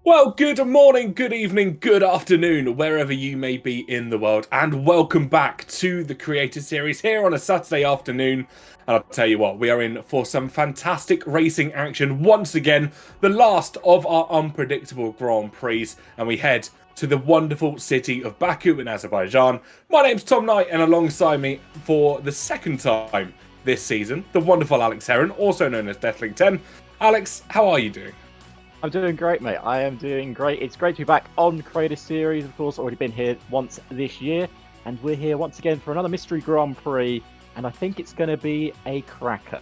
Well, good morning, good evening, good afternoon, wherever you may be in the world, and welcome back to the Creator Series here on a Saturday afternoon. And I'll tell you what, we are in for some fantastic racing action once again, the last of our unpredictable Grand Prix, and we head to the wonderful city of Baku in Azerbaijan. My name's Tom Knight, and alongside me for the second time this season, the wonderful Alex Heron, also known as Deathling10. Alex, how are you doing? I'm doing great, mate. I am doing great. It's great to be back on Creator Series. Of course, already been here once this year. And we're here once again for another Mystery Grand Prix. And I think it's going to be a cracker.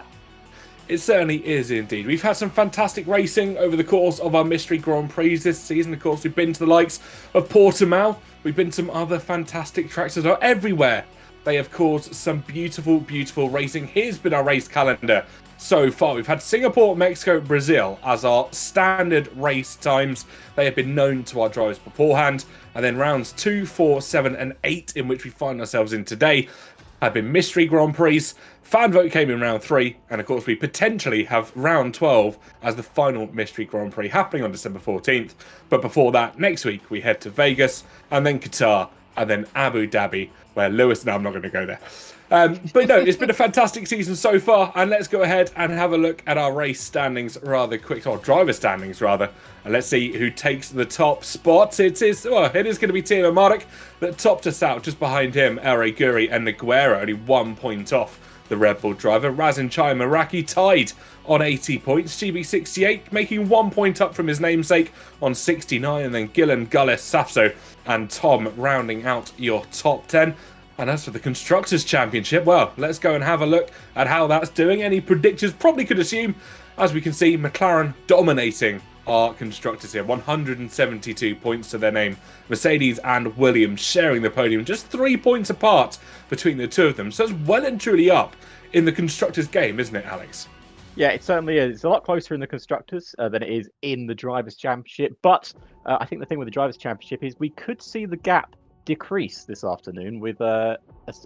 It certainly is indeed. We've had some fantastic racing over the course of our Mystery Grand Prix this season. Of course, we've been to the likes of Portimao. We've been to some other fantastic tracks as well. Everywhere they have caused some beautiful, beautiful racing. Here's been our race calendar. So far, we've had Singapore, Mexico, Brazil as our standard race times. They have been known to our drivers beforehand. And then rounds 2, 4, 7 and 8, in which we find ourselves in today, have been Mystery Grand Prix. Fan vote came in round 3. And of course, we potentially have round 12 as the final Mystery Grand Prix happening on December 14th. But before that, next week, we head to Vegas and then Qatar and then Abu Dhabi, where Lewis... No, I'm not going to go there. But no, it's been a fantastic season so far, and let's go ahead and have a look at our race standings rather quick, or driver standings rather, and let's see who takes the top spot. It is going to be Timo Marek that topped us out. Just behind him, El Guri and Nogueira, only 1 point off the Red Bull driver. Razin Chai Meraki tied on 80 points. GB68 making 1 point up from his namesake on 69, and then Gillen, Gullis, Safso and Tom rounding out your top 10. And as for the Constructors' Championship, well, let's go and have a look at how that's doing. Any predictors probably could assume, as we can see, McLaren dominating our Constructors here. 172 points to their name. Mercedes and Williams sharing the podium, just 3 points apart between the two of them. So it's well and truly up in the Constructors' game, isn't it, Alex? Yeah, it certainly is. It's a lot closer in the Constructors than it is in the Drivers' Championship. But I think the thing with the Drivers' Championship is we could see the gap decrease this afternoon with a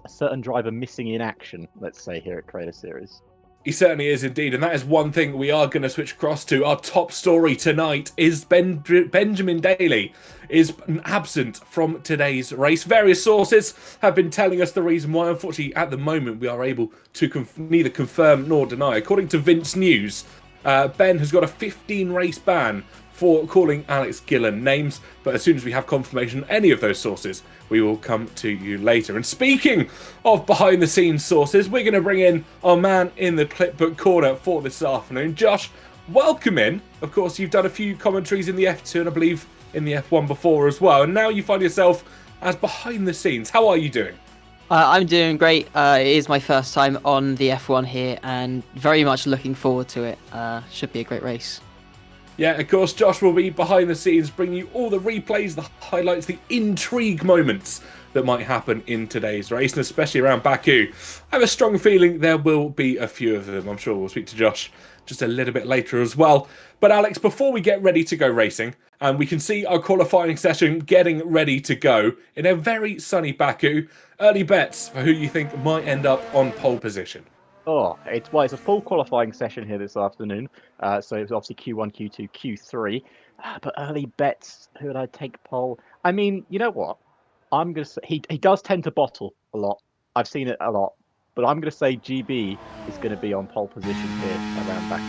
certain driver missing in action, let's say, here at Creator Series. He certainly is indeed, and that is one thing we are going to switch across to. Our top story tonight is Benjamin Daly is absent from today's race. Various sources have been telling us the reason why. Unfortunately, at the moment, we are able to neither confirm nor deny. According to Vince News, Ben has got a 15-race ban for calling Alex Gillen names, but as soon as we have confirmation on any of those sources, we will come to you later. And speaking of behind the scenes sources, we're going to bring in our man in the clipbook corner for this afternoon. Josh, welcome in. Of course, you've done a few commentaries in the F2 and I believe in the F1 before as well, and now you find yourself as behind the scenes. How are you doing? I'm doing great. It is my first time on the F1 here and very much looking forward to it. Should be a great race. Yeah, of course, Josh will be behind the scenes, bringing you all the replays, the highlights, the intrigue moments that might happen in today's race, and especially around Baku. I have a strong feeling there will be a few of them. I'm sure we'll speak to Josh just a little bit later as well. But Alex, before we get ready to go racing, and we can see our qualifying session getting ready to go in a very sunny Baku, early bets for who you think might end up on pole position. Oh, it's a full qualifying session here this afternoon. So it's obviously Q1, Q2, Q3. But early bets, who would I take pole? I mean, you know what? I'm gonna say he does tend to bottle a lot. I've seen it a lot, but I'm gonna say GB is gonna be on pole position here around Baku.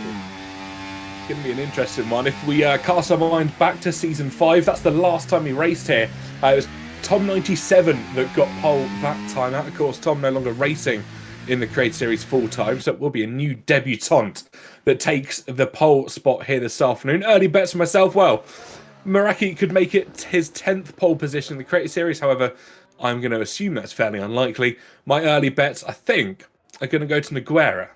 It's going to be an interesting one. If we cast our mind back to season 5, that's the last time he raced here. It was Tom97 that got pole that time out. Of course, Tom no longer racing in the Creator Series full time, so it will be a new debutant that takes the pole spot here this afternoon. Early bets for myself. Well, Meraki could make it his 10th pole position in the Creator Series. However, I'm going to assume that's fairly unlikely. My early bets, I think, are going to go to Nogueira.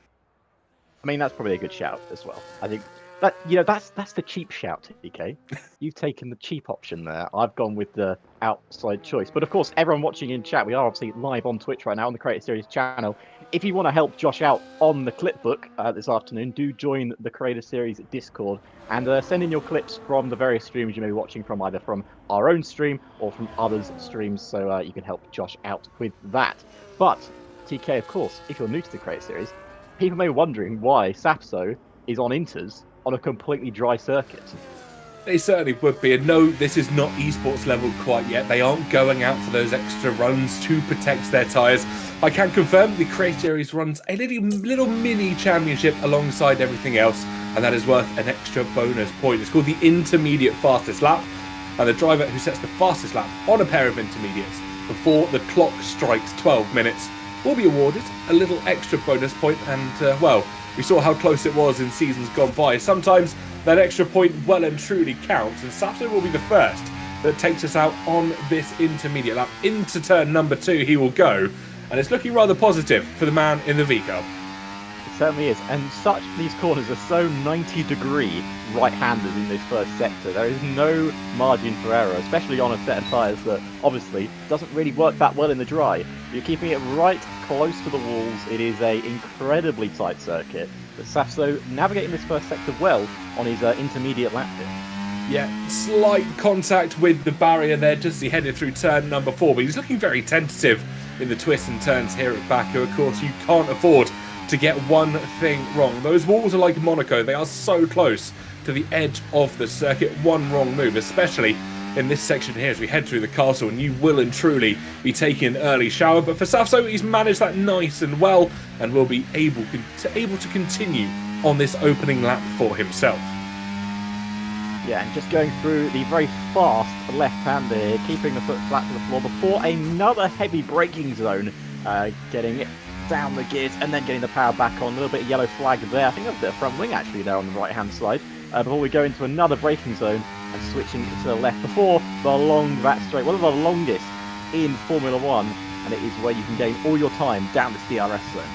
I mean, that's probably a good shout as well. I think that's the cheap shout, TK. You've taken the cheap option there. I've gone with the outside choice. But of course, everyone watching in chat, we are obviously live on Twitch right now on the Creator Series channel. If you want to help Josh out on the clipbook this afternoon, do join the Creator Series Discord and send in your clips from the various streams you may be watching from, either from our own stream or from others' streams, so you can help Josh out with that. But TK, of course, if you're new to the Creator Series, people may be wondering why Sapso is on Inters on a completely dry circuit. They certainly would be. And no, this is not esports level quite yet. They aren't going out for those extra runs to protect their tyres. I can confirm the Creator Series runs a little mini championship alongside everything else, and that is worth an extra bonus point. It's called the Intermediate Fastest Lap, and the driver who sets the fastest lap on a pair of intermediates before the clock strikes 12 minutes will be awarded a little extra bonus point. And, well, we saw how close it was in seasons gone by. Sometimes that extra point well and truly counts, and Sapso will be the first that takes us out on this intermediate lap. Into turn number 2 he will go, and it's looking rather positive for the man in the V-Cup. It certainly is, and these corners are so 90-degree right-handers in this first sector. There is no margin for error, especially on a set of tyres that obviously doesn't really work that well in the dry. You're keeping it right close to the walls. It is an incredibly tight circuit, but Sapso navigating this first sector well on his intermediate lap here. Yeah, slight contact with the barrier there just as he headed through turn number 4, but he's looking very tentative in the twists and turns here at Baku. Of course, you can't afford to get one thing wrong. Those walls are like Monaco. They are so close to the edge of the circuit. One wrong move, especially in this section here as we head through the castle, and you will and truly be taking an early shower. But for Sapso, he's managed that nice and well and will be able to continue on this opening lap for himself. Yeah, and just going through the very fast left-hander here, keeping the foot flat to the floor before another heavy braking zone, getting it down the gears and then getting the power back on. A little bit of yellow flag there. I think that's a bit of front wing actually there on the right-hand side. Before we go into another braking zone and switching to the left before the long back straight, one of the longest in Formula 1, and it is where you can gain all your time down this DRS zone.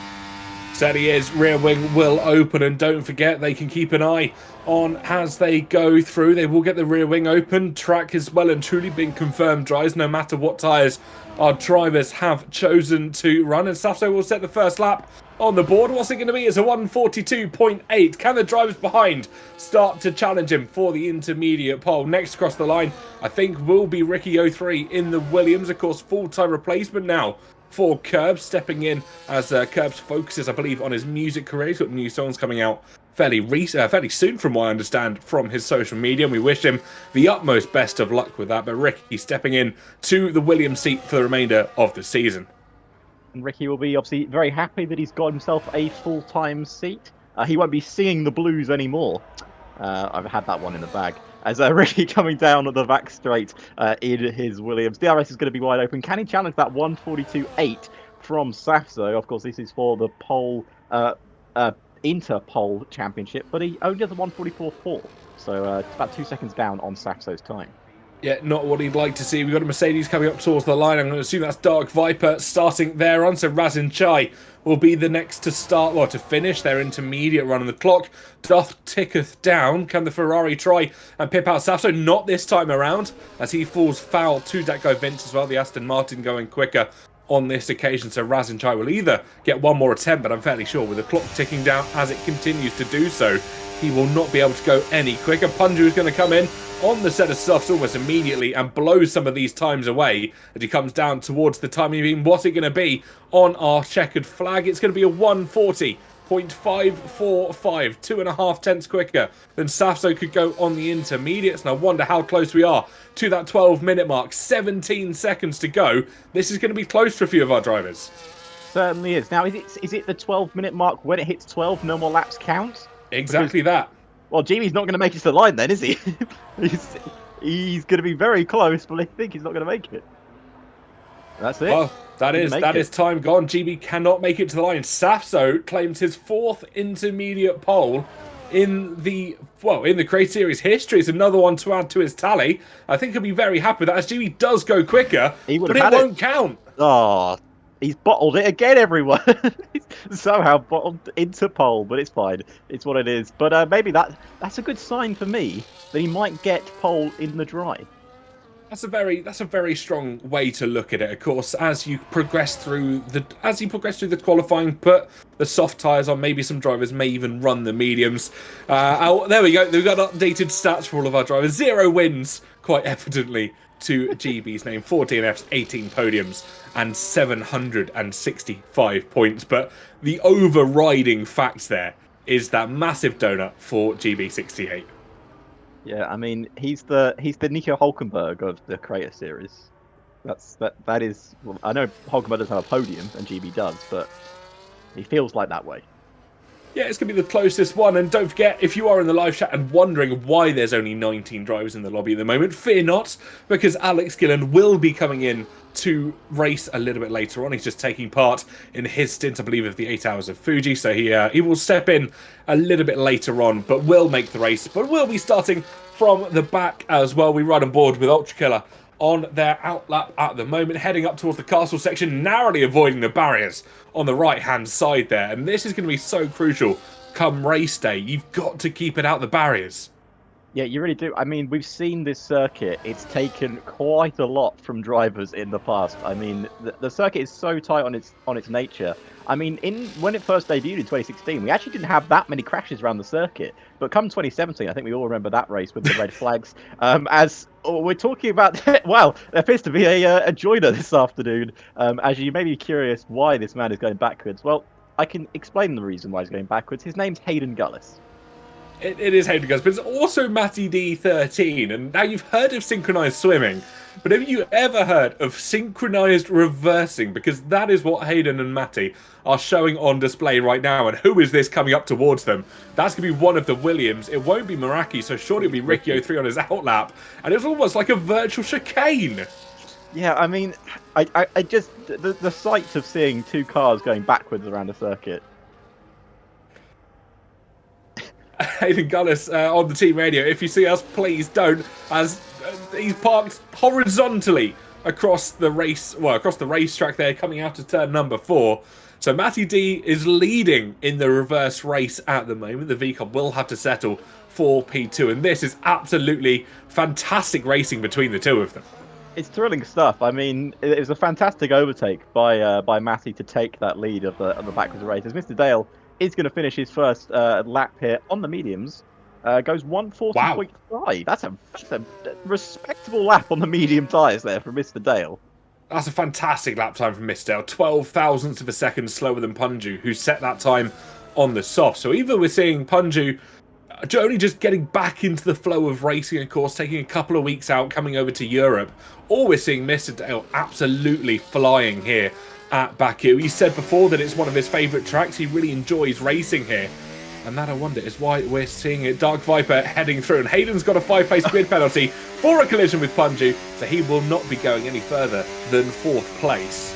Certainly is. Rear wing will open, and don't forget they can keep an eye on as they go through. They will get the rear wing open. Track is well and truly being confirmed dries, no matter what tyres our drivers have chosen to run. And Sapso will set the first lap on the board. What's it going to be? It's a 1:42.8. Can the drivers behind start to challenge him for the intermediate pole? Next across the line, I think, will be Ricky 03 in the Williams. Of course, full-time replacement now for Curbs, stepping in as Curbs focuses, I believe, on his music career. He's got new songs coming out fairly soon, from what I understand from his social media, and we wish him the utmost best of luck with that. But Ricky stepping in to the Williams seat for the remainder of the season. And Ricky will be obviously very happy that he's got himself a full-time seat. He won't be singing the blues anymore. I've had that one in the bag. as really coming down the back straight in his Williams. DRS is going to be wide open. Can he challenge that 142.8 from Safso? Of course, this is for the pole, Interpole Championship, but he only has a 144.4. So it's about 2 seconds down on Safso's time. Yeah, not what he'd like to see. We've got a Mercedes coming up towards the line. I'm going to assume that's Dark Viper starting there on. So Razin Chai will be the next to start, well, to finish their intermediate run on the clock. Doth ticketh down. Can the Ferrari try and pip out Safso? Not this time around, as he falls foul to that guy Vince as well. The Aston Martin going quicker on this occasion. So Razin Chai will either get one more attempt, but I'm fairly sure with the clock ticking down as it continues to do so, he will not be able to go any quicker. Punju is going to come in on the set of softs almost immediately and blows some of these times away as he comes down towards the timing beam. What's it going to be on our checkered flag? It's going to be a 140.545, 2.5 tenths quicker than Safso could go on the intermediates. And I wonder how close we are to that 12-minute mark. 17 seconds to go. This is going to be close for a few of our drivers. Certainly is. Now, is it the 12-minute mark when it hits 12, no more laps count? Exactly that. Well, Jimmy's not going to make it to the line then, is he? he's going to be very close, but I think he's not going to make it. That's it. Well, that is time gone. GB cannot make it to the line. Safso claims his 4th intermediate pole in the Crate Series history. It's another one to add to his tally. I think he'll be very happy with that, as GB does go quicker, but it won't count. Oh, he's bottled it again, everyone. Somehow bottled into pole, but it's fine. It's what it is. But maybe that's a good sign for me that he might get pole in the dry. That's a very strong way to look at it. Of course, as you progress through the qualifying, put the soft tyres on. Maybe some drivers may even run the mediums. There we go. We've got updated stats for all of our drivers. 0 wins, quite evidently, to GB's name. 4 DNFs, 18 podiums, and 765 points. But the overriding fact there is that massive donut for GB68. Yeah, I mean, he's the Nico Hulkenberg of the Creator Series. That is. Well, I know Hulkenberg doesn't have a podium, and GB does, but he feels like that way. Yeah, it's going to be the closest one. And don't forget, if you are in the live chat and wondering why there's only 19 drivers in the lobby at the moment, fear not, because Alex Gillen will be coming in to race a little bit later on. He's just taking part in his stint, I believe, of the 8 Hours of Fuji. So he will step in a little bit later on, but will make the race. But we'll be starting from the back as well. We ride on board with Ultra Killer on their outlap at the moment, heading up towards the castle section, narrowly avoiding the barriers on the right-hand side there. And this is going to be so crucial come race day. You've got to keep it out the barriers. Yeah, you really do. I mean, we've seen this circuit. It's taken quite a lot from drivers in the past. I mean, the circuit is so tight on its nature. I mean, when it first debuted in 2016, we actually didn't have that many crashes around the circuit. But come 2017, I think we all remember that race with the red flags. As we're talking about, wow, there appears to be a joiner this afternoon. As you may be curious why this man is going backwards. Well, I can explain the reason why he's going backwards. His name's Hayden Gullis. It is Hayden Gullis, but it's also Matty D13. And now you've heard of synchronized swimming, but have you ever heard of synchronized reversing? Because that is what Hayden and Matty are showing on display right now. And who is this coming up towards them? That's going to be one of the Williams. It won't be Meraki, so surely it'll be Ricky 03 on his outlap. And it's almost like a virtual chicane. Yeah, I mean, I just the sight of seeing two cars going backwards around a circuit. Hayden Gullis on the team radio. If you see us, please don't, as he's parked horizontally across the racetrack there, coming out of turn number 4. So Matty D is leading in the reverse race at the moment. The VCOM will have to settle for P2, and this is absolutely fantastic racing between the two of them. It's thrilling stuff. I mean, it was a fantastic overtake by Matty to take that lead of the backwards race. As Mr. Dale is going to finish his first lap here on the mediums. Goes 140.5. Wow. That's a respectable lap on the medium tyres there from Mr. Dale. That's a fantastic lap time from Mr. Dale. 12 thousandths of a second slower than Punju, who set that time on the soft. So either we're seeing Punju only just getting back into the flow of racing, of course, taking a couple of weeks out, coming over to Europe, or we're seeing Mr. Dale absolutely flying here at Baku. He said before that it's one of his favourite tracks. He really enjoys racing here. And that, I wonder, is why we're seeing it. Dark Viper heading through, and Hayden's got a 5-place grid penalty for a collision with Punju, so he will not be going any further than 4th place.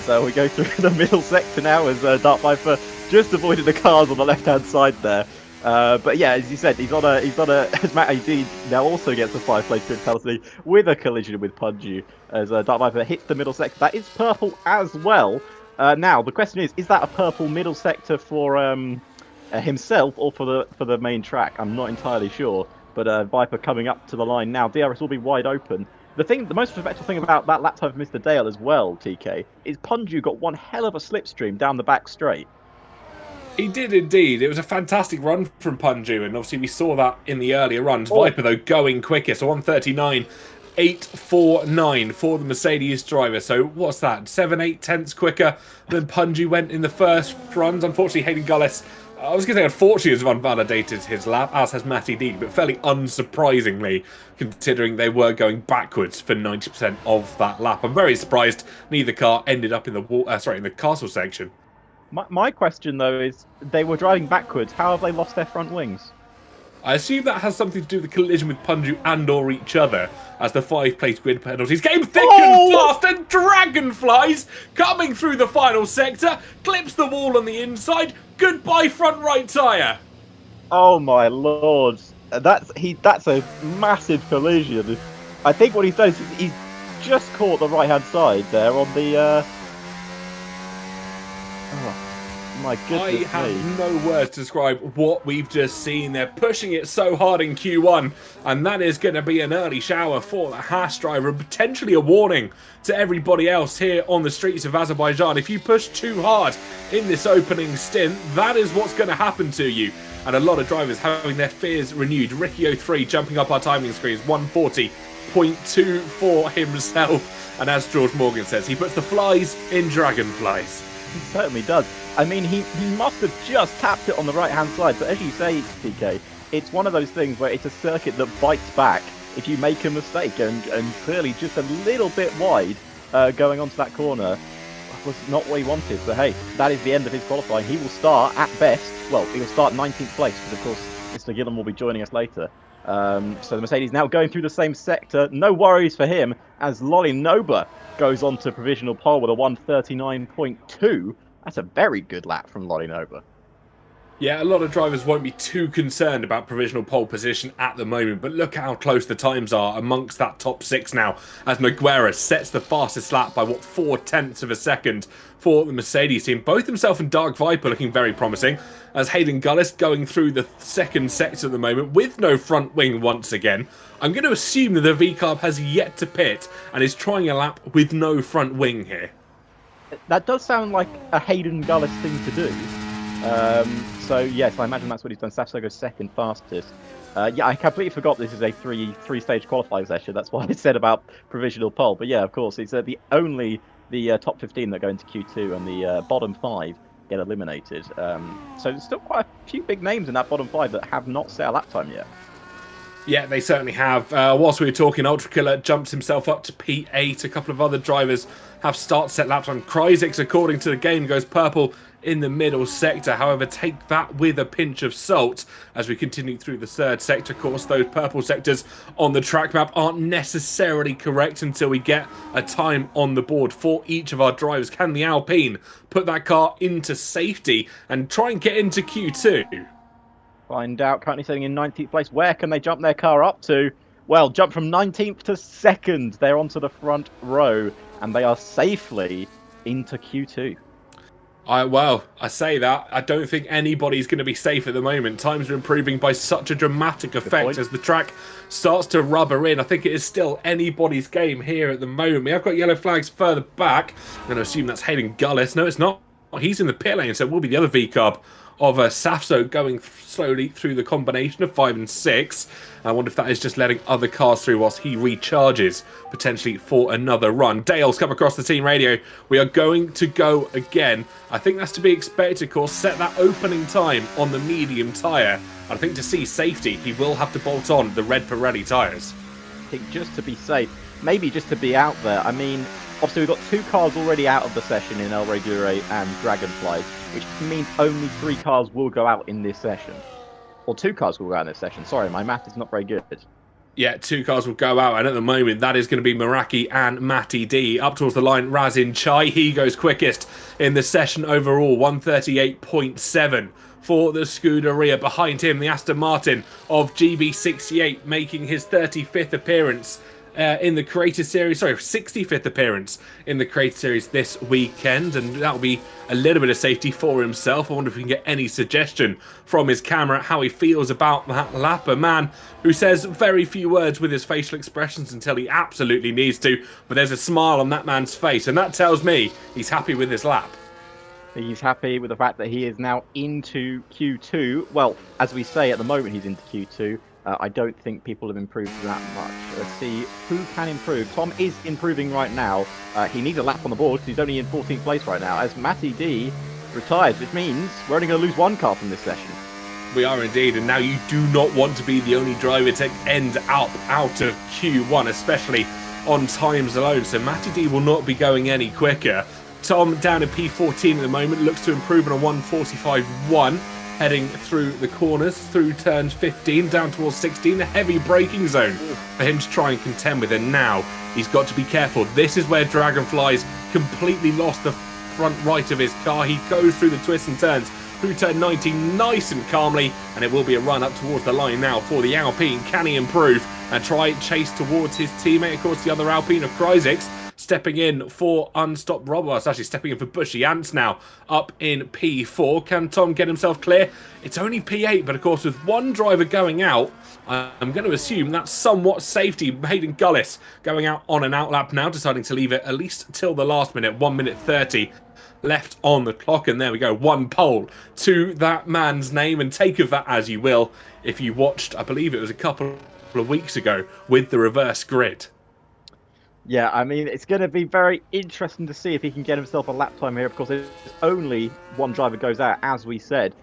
So we go through the middle sector now as Dark Viper just avoided the cars on the left-hand side there. But yeah, as you said, he's on a as Matt AD now also gets a 5-place grid penalty with a collision with Punju as Dark Viper hits the middle sector. That is purple as well. Now the question is that a purple middle sector for himself or for the main track? I'm not entirely sure. But Viper coming up to the line now. DRS will be wide open. The most respectful thing about that lap time for Mr. Dale as well, TK, is Punju got one hell of a slipstream down the back straight. He did indeed. It was a fantastic run from Punju, and obviously we saw that in the earlier runs. Viper, though, going quicker, so 139.849 for the Mercedes driver. So what's that? 7-8 tenths quicker than Punju went in the first runs. Unfortunately, Hayden Gullis, I was going to say unfortunately, has invalidated his lap, as has Matty D, but fairly unsurprisingly, considering they were going backwards for 90% of that lap. I'm very surprised neither car ended up in the in the castle section. My question, though, is they were driving backwards. How have they lost their front wings? I assume that has something to do with the collision with Punju and or each other, as the 5-place grid penalties came thick and fast, and Dragonflies coming through the final sector, clips the wall on the inside. Goodbye front right tyre. Oh my lord, that's a massive collision. I think what he's done is he's just caught the right hand side there on the. Oh my goodness! I have no words to describe what we've just seen. They're pushing it so hard in Q1, and that is going to be an early shower for the Haas driver, and potentially a warning to everybody else here on the streets of Azerbaijan. If you push too hard in this opening stint, that is what's going to happen to you. And a lot of drivers having their fears renewed. Ricky 03 jumping up our timing screens, 140.24 himself. And as George Morgan says, he puts the flies in dragonflies. He certainly does. I mean, he must have just tapped it on the right-hand side. But as you say, TK, it's one of those things where it's a circuit that bites back if you make a mistake. And clearly just a little bit wide going onto that corner was not what he wanted. But hey, that is the end of his qualifying. He will start, at best, well, he will start 19th place, because of course Mr. Gillen will be joining us later. So the Mercedes now going through the same sector. No worries for him, as Lolly Noba goes on to provisional pole with a 139.2. That's a very good lap from Lolly Noba. Yeah, a lot of drivers won't be too concerned about provisional pole position at the moment, but look how close the times are amongst that top 6 now, as Nogueira sets the fastest lap by, 4/10 of a second for the Mercedes team. Both himself and Dark Viper looking very promising, as Hayden Gullis going through the second sector at the moment with no front wing once again. I'm going to assume that the V-Carb has yet to pit and is trying a lap with no front wing here. That does sound like a Hayden Gullis thing to do. So yes, I imagine that's what he's done. Safso goes second fastest. Yeah, I completely forgot this is a three-stage qualifying session. That's why I said about provisional pole. But yeah, of course, it's the top 15 that go into Q2, and the bottom 5 get eliminated. So there's still quite a few big names in that bottom 5 that have not set a lap time yet. Yeah, they certainly have. Whilst we were talking, Ultra Killer jumps himself up to P8. A couple of other drivers have start-set lap time. Kryzix, according to the game, goes purple in the middle sector. However, take that with a pinch of salt as we continue through the third sector. Of course, those purple sectors on the track map aren't necessarily correct until we get a time on the board for each of our drivers. Can the Alpine put that car into safety and try and get into Q2? Find out. Currently sitting in 19th place. Where can they jump their car up to? Well, jump from 19th to 2nd. They're onto the front row, and they are safely into Q2. I say that. I don't think anybody's going to be safe at the moment. Times are improving by such a dramatic effect as the track starts to rubber in. I think it is still anybody's game here at the moment. We have got yellow flags further back. I'm going to assume that's Hayden Gullis. No, it's not. He's in the pit lane, so it will be the other V-Carb of Safso going slowly through the combination of 5 and 6. I wonder if that is just letting other cars through whilst he recharges, potentially for another run. Dale's come across the team radio. We are going to go again. I think that's to be expected, of course. Set that opening time on the medium tyre. I think to see safety, he will have to bolt on the red Pirelli tyres. I think just to be safe, maybe just to be out there. I mean, obviously we've got 2 cars already out of the session in El Rey Dure and Dragonfly. which means only 3 cars will go out in this session. Or 2 cars will go out in this session. Sorry, my math is not very good. Yeah, 2 cars will go out, and at the moment, that is going to be Meraki and Matty D. Up towards the line, Razin Chai. He goes quickest in the session overall, 138.7 for the Scuderia. Behind him, the Aston Martin of GB68, making his 35th appearance in the Creator Series, 65th appearance in the Creator Series this weekend, and that'll be a little bit of safety for himself. I wonder if we can get any suggestion from his camera how he feels about that lap. A man who says very few words with his facial expressions until he absolutely needs to, but there's a smile on that man's face, and that tells me he's happy with his lap. He's happy with the fact that he is now into Q2. Well, as we say, at the moment he's into Q2. I don't think people have improved that much. Let's see who can improve. Tom is improving right now. He needs a lap on the board because he's only in 14th place right now, as Matty D retires, which means we're only going to lose 1 car from this session. We are indeed, and now you do not want to be the only driver to end up out of Q1, especially on times alone, so Matty D will not be going any quicker. Tom down in P14 at the moment, looks to improve on a 145.1. Heading through the corners, through turns 15, down towards 16, a heavy braking zone for him to try and contend with. And now he's got to be careful. This is where Dragonfly's completely lost the front right of his car. He goes through the twists and turns through turn 19 nice and calmly, and it will be a run up towards the line now for the Alpine. Can he improve and try chase towards his teammate? Of course, the other Alpine of Kryzix stepping in for Unstopped Rob. Well, it's actually stepping in for Bushy Ants now, up in P4. Can Tom get himself clear? It's only P8, but of course with 1 driver going out, I'm going to assume that's somewhat safety. Hayden Gullis going out on an outlap now, deciding to leave it at least till the last minute, 1 minute 30 left on the clock. And there we go, 1 pole to that man's name, and take of that as you will. If you watched, I believe it was a couple of weeks ago, with the reverse grid. Yeah, I mean, it's going to be very interesting to see if he can get himself a lap time here. Of course, it's only 1 driver goes out, as we said.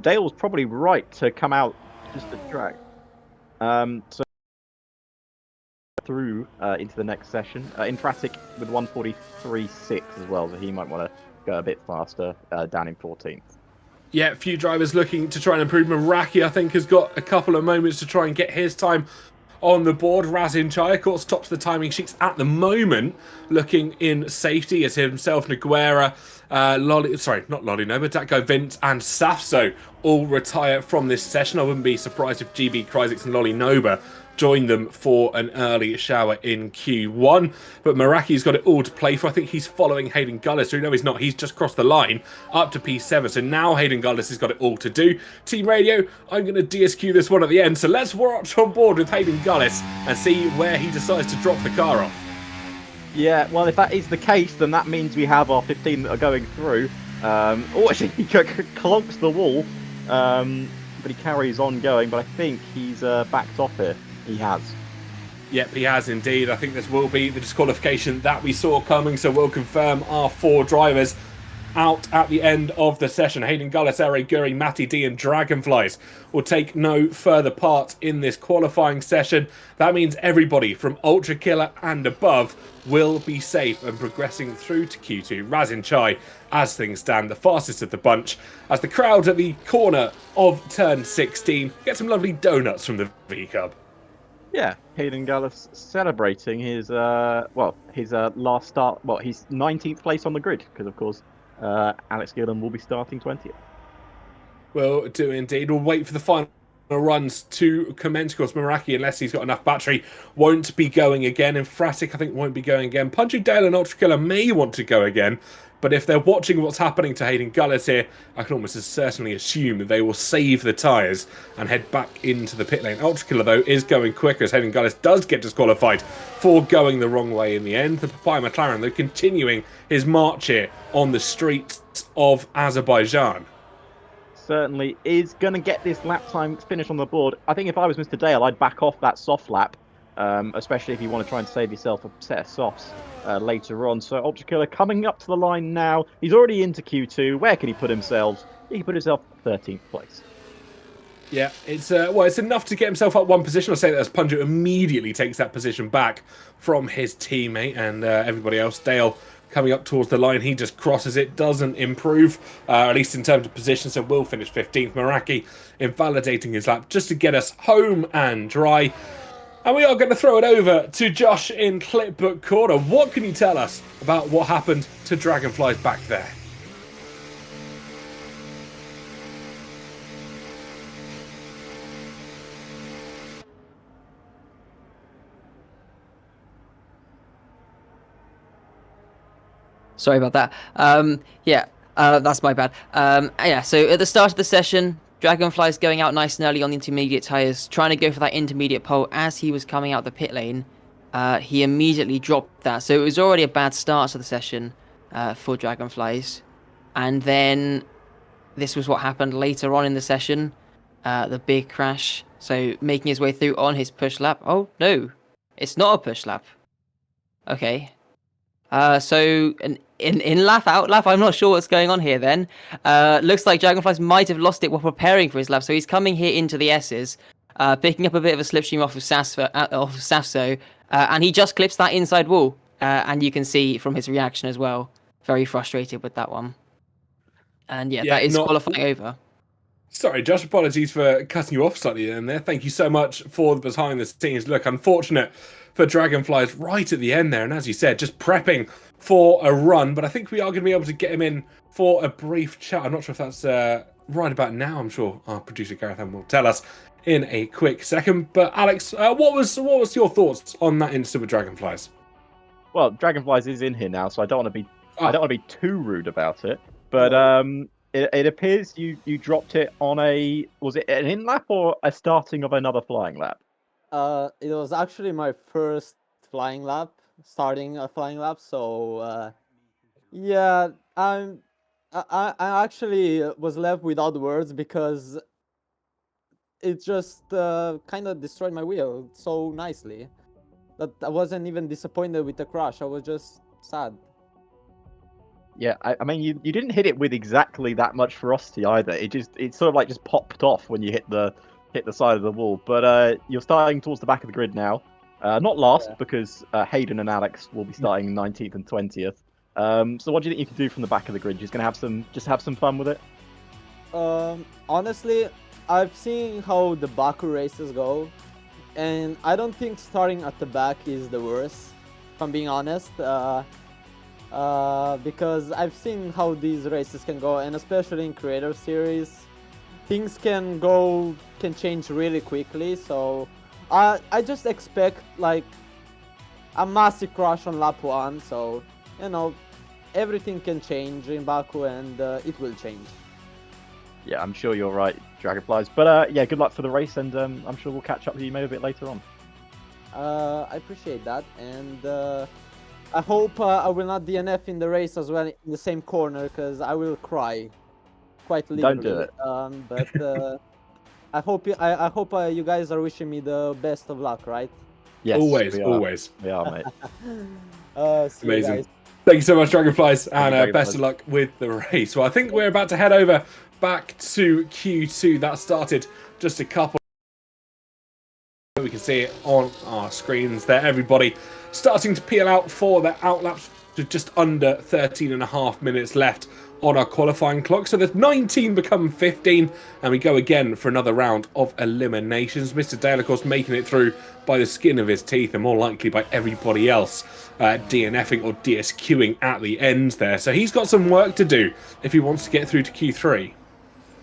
Dale was probably right to come out just to track. So through into the next session. Intratic with 143.6 as well, so he might want to go a bit faster down in 14th. Yeah, a few drivers looking to try and improve. Meraki, I think, has got a couple of moments to try and get his time on the board. Razin Chai, of course, tops the timing sheets at the moment, looking in safety as himself, Naguera, not Lolly Nova, Datko Vince and Safso all retire from this session. I wouldn't be surprised if GB Kryzix and Lolly Nova join them for an early shower in Q1. But Meraki's got it all to play for. I think he's following Hayden Gullis, who no, he's not. He's just crossed the line up to P7. So now Hayden Gullis has got it all to do. Team Radio, I'm going to DSQ this one at the end. So let's watch on board with Hayden Gullis and see where he decides to drop the car off. Yeah, well, if that is the case, then that means we have our 15 that are going through. Actually, he clonks the wall, but he carries on going. But I think he's backed off here. He has. Yep, he has indeed. I think this will be the disqualification that we saw coming, so we'll confirm our 4 drivers out at the end of the session. Hayden Gullis, Ere Guri, Matty D and Dragonflies will take no further part in this qualifying session. That means everybody from Ultra Killer and above will be safe and progressing through to Q2. Razin Chai, as things stand, the fastest of the bunch, as the crowd at the corner of turn 16 get some lovely donuts from the V-Cub. Yeah, Hayden Gullis celebrating his last start. Well, he's 19th place on the grid because, of course, Alex Gillen will be starting 20th. Will do indeed. We'll wait for the final runs to commence. Of course, Meraki, unless he's got enough battery, won't be going again. Infratic, I think, won't be going again. Punchy Dale and Ultra Killer may want to go again. But if they're watching what's happening to Hayden Gullis here, I can almost certainly assume that they will save the tyres and head back into the pit lane. Ultra Killer, though, is going quicker as Hayden Gullis does get disqualified for going the wrong way in the end. The Papaya McLaren, though, continuing his march here on the streets of Azerbaijan. Certainly is going to get this lap time finish on the board. I think if I was Mr. Dale, I'd back off that soft lap, especially if you want to try and save yourself a set of softs later on. So Ultra Killer coming up to the line now. He's already into Q2. Where can he put himself? He can put himself 13th place. Yeah, it's enough to get himself up 1 position. I'll say that as Punjo immediately takes that position back from his teammate and everybody else. Dale coming up towards the line. He just crosses it, doesn't improve, at least in terms of position, so will finish 15th. Meraki invalidating his lap just to get us home and dry. And we are going to throw it over to Josh in Clipbook Corner. What can you tell us about what happened to Dragonflies back there? Sorry about that. That's my bad. So at the start of the session, Dragonfly's going out nice and early on the intermediate tyres, trying to go for that intermediate pole. As he was coming out the pit lane, he immediately dropped that. So it was already a bad start to the session for Dragonflies. And then this was what happened later on in the session, the big crash. So making his way through on his push lap. Oh, no, it's not a push lap. Okay. So in lap out lap, I'm not sure what's going on here then. Looks like Dragonflies might have lost it while preparing for his lap. So he's coming here into the S's, picking up a bit of a slipstream off of Safso, and he just clips that inside wall. And you can see from his reaction as well, very frustrated with that one. And that is qualifying over. Sorry, Josh, apologies for cutting you off slightly in there. Thank you so much for the behind the scenes look. Unfortunate for Dragonflies right at the end there. And as you said, just prepping for a run. But I think we are going to be able to get him in for a brief chat. I'm not sure if that's right about now. I'm sure our producer Gareth will tell us in a quick second. But Alex, what was your thoughts on that incident with Dragonflies? Well, Dragonflies is in here now, so I don't want to be too rude about it. But it appears you dropped it on was it an in lap or a starting of another flying lap? It was actually my first flying lap, starting a flying lap. So I actually was left without words because it just kind of destroyed my wheel so nicely that I wasn't even disappointed with the crash. I was just sad. Yeah, I mean, you didn't hit it with exactly that much ferocity either. It sort of like just popped off when you hit the side of the wall. But you're starting towards the back of the grid now. Not last, because Hayden and Alex will be starting 19th and 20th. So what do you think you can do from the back of the grid? You're just gonna have some fun with it? Honestly, I've seen how the Baku races go, and I don't think starting at the back is the worst, if I'm being honest. Because I've seen how these races can go, and especially in Creator Series, things can change really quickly. So I just expect like a massive crash on lap 1. So everything can change in Baku, and it will change. Yeah, I'm sure you're right, Dragonflies. But good luck for the race, and I'm sure we'll catch up with you maybe a bit later on. I appreciate that, and I hope I will not DNF in the race as well in the same corner, because I will cry quite literally. Don't do it. But I hope you guys are wishing me the best of luck, right? Yes, always. We are, mate. Amazing. Thank you so much, Dragonflies, and best of luck with the race. Well, I think we're about to head over back to Q2. That started just a couple. We can see it on our screens there. Everybody starting to peel out for their outlaps, with just under 13.5 minutes left on our qualifying clock. So there's 19 become 15, and we go again for another round of eliminations. Mr. Dale, of course, making it through by the skin of his teeth, and more likely by everybody else DNFing or DSQing at the end there. So he's got some work to do if he wants to get through to Q3.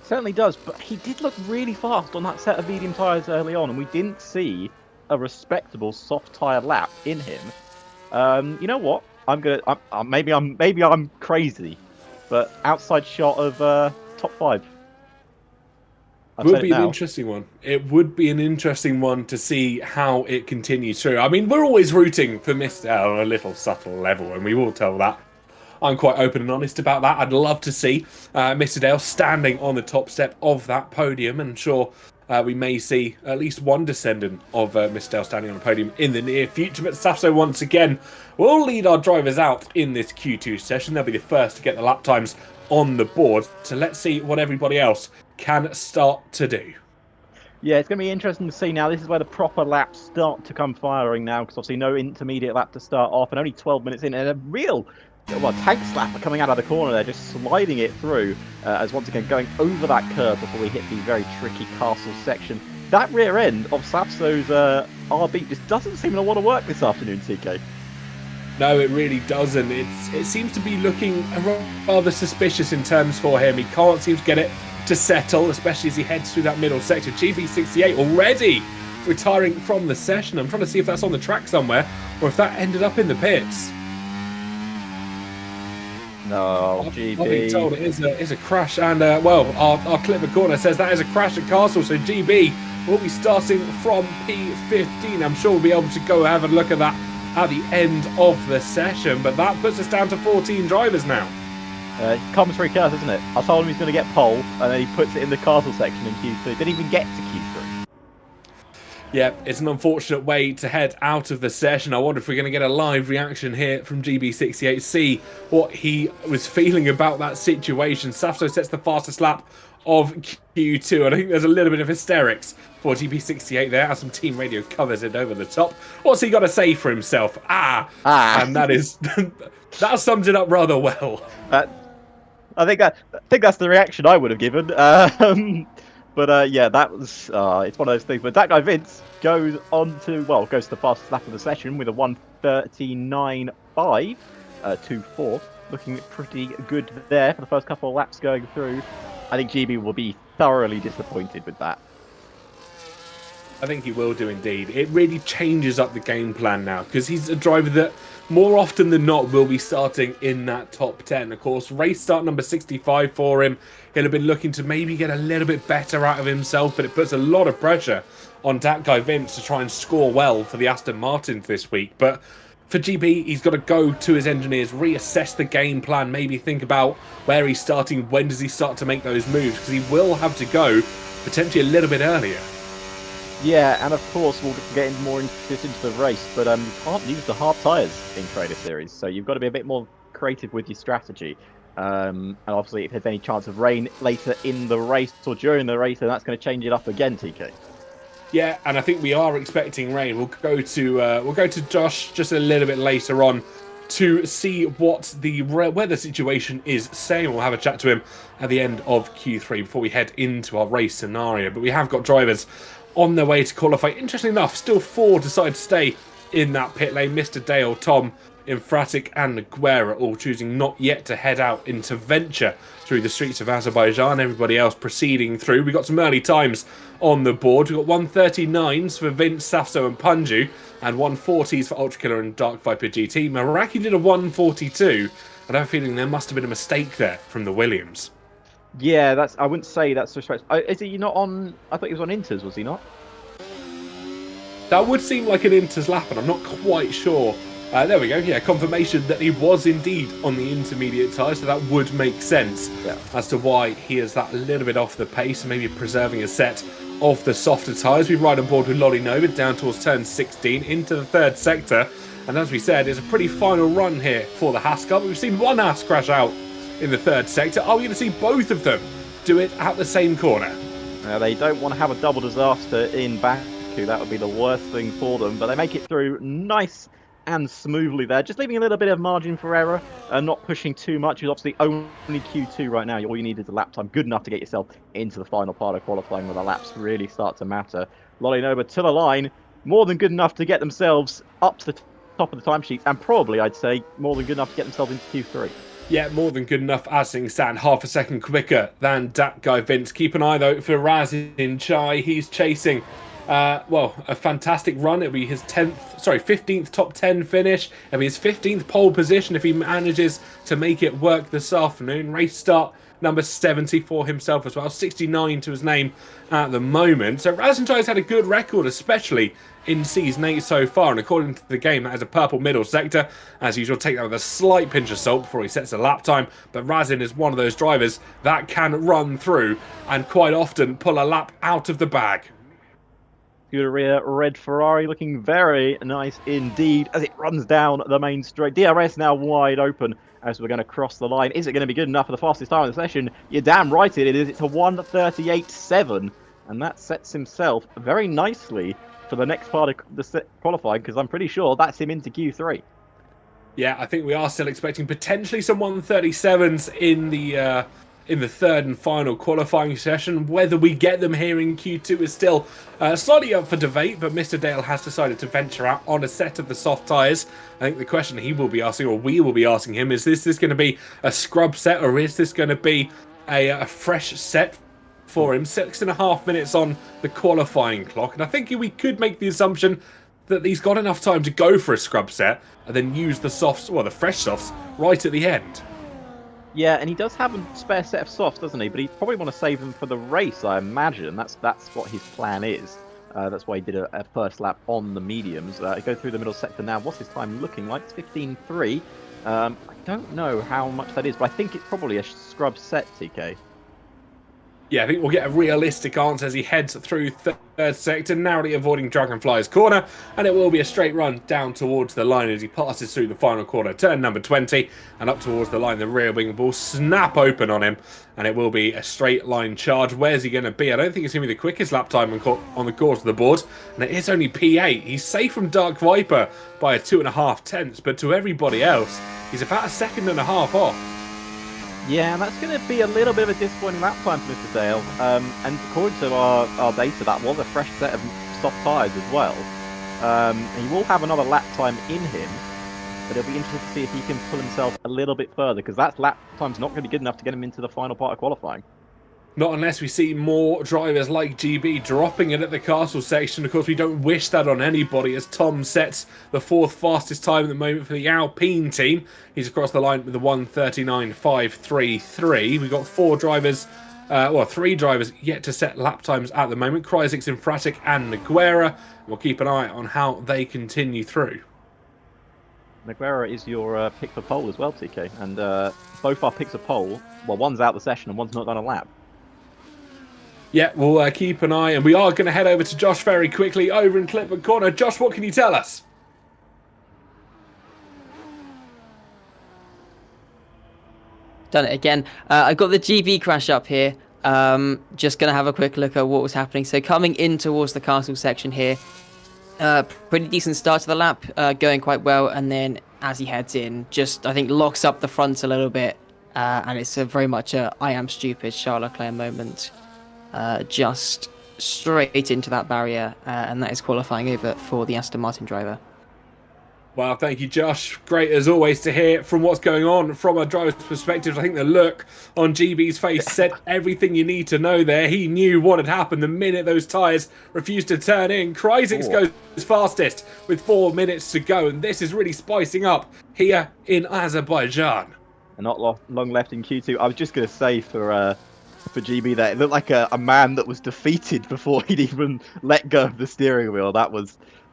Certainly does, but he did look really fast on that set of medium tyres early on, and we didn't see a respectable soft tyre lap in him. You know what? Maybe I'm crazy, but outside shot of top 5. It would be an interesting one. It would be an interesting one to see how it continues through. I mean, we're always rooting for Mr. on a little subtle level, and we will tell that. I'm quite open and honest about that. I'd love to see Mr. Dale standing on the top step of that podium, and sure, we may see at least one descendant of Mr. Dale standing on a podium in the near future. But Safso once again will lead our drivers out in this Q2 session. They'll be the first to get the lap times on the board. So let's see what everybody else can start to do. Yeah, it's going to be interesting to see now. This is where the proper laps start to come firing now, because obviously no intermediate lap to start off, and only 12 minutes in, and a real well, tank slapper coming out of the corner there, just sliding it through, as once again going over that curve before we hit the very tricky castle section. That rear end of Sapso's RB just doesn't seem to want to work this afternoon, TK. No, it really doesn't. It seems to be looking rather suspicious in terms for him. He can't seem to get it to settle, especially as he heads through that middle sector. GB68 already retiring from the session. I'm trying to see if that's on the track somewhere or if that ended up in the pits. No, I've GB. been told it is a crash, and well, our clip of corner says that is a crash at Castle, so GB will be starting from P15. I'm sure we'll be able to go have a look at that at the end of the session, but that puts us down to 14 drivers now. Comes very careful, isn't it? I told him he's going to get pole, and then he puts it in the castle section in Q2. Didn't even get to Q3. Yeah, it's an unfortunate way to head out of the session. I wonder if we're going to get a live reaction here from GB68, see what he was feeling about that situation. Safso sets the fastest lap of Q2, and I think there's a little bit of hysterics for GB68 there as some team radio covers it over the top. What's he got to say for himself? And that is that sums it up rather well. I think that's the reaction I would have given. But yeah, that was it's one of those things. But that guy Vince goes to the fastest lap of the session with a 1:39.5 to fourth, looking pretty good there for the first couple of laps going through. I think GB will be thoroughly disappointed with that. I think he will do indeed. It really changes up the game plan now because he's a driver that more often than not will be starting in that top 10. Of course, race start number 65 for him. He'll have been looking to maybe get a little bit better out of himself, but it puts a lot of pressure on that guy Vince to try and score well for the Aston Martins this week. But for GB, he's got to go to his engineers, reassess the game plan, maybe think about where he's starting, when does he start to make those moves, because he will have to go potentially a little bit earlier. Yeah, and of course we'll get more into the race, but you can't use the hard tyres in Trader Series, so you've got to be a bit more creative with your strategy. And obviously, if there's any chance of rain later in the race or during the race, then that's going to change it up again, TK. Yeah, and I think we are expecting rain. We'll go to Josh just a little bit later on to see what the weather situation is saying. We'll have a chat to him at the end of Q3 before we head into our race scenario. But we have got drivers on their way to qualify. Interestingly enough, still 4 decide to stay in that pit lane. Mr. Dale, Tom, Infratic and Guerra all choosing not yet to head out into venture through the streets of Azerbaijan. Everybody else proceeding through. We got some early times on the board. We've got 1:39s for Vince, Safso and Punju, and 1:40s for Ultra Killer and Dark Viper GT. Meraki did a 1:42, and I have a feeling there must have been a mistake there from the Williams. Yeah, I wouldn't say that's suspect. Is he not on? I thought he was on Inters, was he not? That would seem like an Inters lap, and I'm not quite sure. There we go. Yeah, confirmation that he was indeed on the intermediate tyre, so that would make sense as to why he is that little bit off the pace, maybe preserving a set of the softer tyres. We ride on board with Lolly Nova down towards turn 16 into the third sector, and as we said, it's a pretty final run here for the Haas car. We've seen one Haas crash out in the third sector. Are we going to see both of them do it at the same corner? They don't want to have a double disaster in Baku. That would be the worst thing for them, but they make it through nice and smoothly there, just leaving a little bit of margin for error and not pushing too much. It's obviously only Q2 right now. All you need is a lap time good enough to get yourself into the final part of qualifying where the laps really start to matter. Lolly Nova to the line, more than good enough to get themselves up to the top of the timesheets, and probably, I'd say, more than good enough to get themselves into Q3. Yeah, more than good enough as things stand. Half a second quicker than that guy Vince. Keep an eye though for Raz in Chai. He's chasing a fantastic run. It'll be his 15th top 10 finish. It'll be his 15th pole position if he manages to make it work this afternoon. Race start number 70 for himself as well. 69 to his name at the moment. So Raz and Chai's had a good record, especially in Season 8 so far, and according to the game, that has a purple middle sector. As usual, take that with a slight pinch of salt before he sets a lap time, but Razin is one of those drivers that can run through and quite often pull a lap out of the bag. Rear red Ferrari looking very nice indeed as it runs down the main straight. DRS now wide open as we're going to cross the line. Is it going to be good enough for the fastest time in the session? You're damn right it is. It's a 1:38.7, and that sets himself very nicely for the next part of the qualifying, because I'm pretty sure that's him into Q3. Yeah, I think we are still expecting potentially some 137s in the third and final qualifying session. Whether we get them here in Q2 is still slightly up for debate, but Mr. Dale has decided to venture out on a set of the soft tyres. I think the question he will be asking, or we will be asking him, is this going to be a scrub set, or is this going to be a fresh set for him? 6.5 minutes on the qualifying clock, and I think we could make the assumption that he's got enough time to go for a scrub set and then use the softs, well, the fresh softs, right at the end. Yeah, and he does have a spare set of softs, doesn't he? But he'd probably want to save them for the race, I imagine. That's what his plan is. That's why he did a first lap on the mediums. Go through the middle sector now. What's his time looking like? It's 15.3. I don't know how much that is, but I think it's probably a scrub set, TK. Yeah, I think we'll get a realistic answer as he heads through third sector, narrowly avoiding Dragonfly's corner, and it will be a straight run down towards the line as he passes through the final corner, turn number 20, and up towards the line. The rear wing will snap open on him, and it will be a straight line charge. Where's he going to be? I don't think it's going to be the quickest lap time on the course of the board, and it is only P8. He's safe from Dark Viper by 2.5 tenths, but to everybody else, he's about 1.5 seconds off. Yeah, that's going to be a little bit of a disappointing lap time for Mr. Dale. And according to our data, that was a fresh set of soft tyres as well. He will have another lap time in him, but it'll be interesting to see if he can pull himself a little bit further, because that lap time's not going to be good enough to get him into the final part of qualifying. Not unless we see more drivers like GB dropping it at the castle section. Of course, we don't wish that on anybody, as Tom sets the 4th fastest time at the moment for the Alpine team. He's across the line with the 1:39.533. We've got 3 drivers yet to set lap times at the moment. Kryzik, Infratic and Nogueira. We'll keep an eye on how they continue through. Nogueira is your pick for pole as well, TK. And both our picks are pole. Well, one's out the session and one's not done a lap. Yeah, we'll keep an eye, and we are going to head over to Josh very quickly over in Clipboard Corner. Josh, what can you tell us? Done it again. I got the GB crash up here. Just going to have a quick look at what was happening. So coming in towards the castle section here, pretty decent start to the lap, going quite well, and then as he heads in, just I think locks up the front a little bit, and it's very much a I am stupid Charles Leclerc moment. Just straight into that barrier, and that is qualifying over for the Aston Martin driver. Well, thank you, Josh. Great as always to hear from what's going on from a driver's perspective. I think the look on GB's face said everything you need to know there. He knew what had happened the minute those tyres refused to turn in. Kryzik goes fastest with 4 minutes to go, and this is really spicing up here in Azerbaijan. And not long left in Q2. I was just going to say for GB there, it looked like a man that was defeated before he'd even let go of the steering wheel.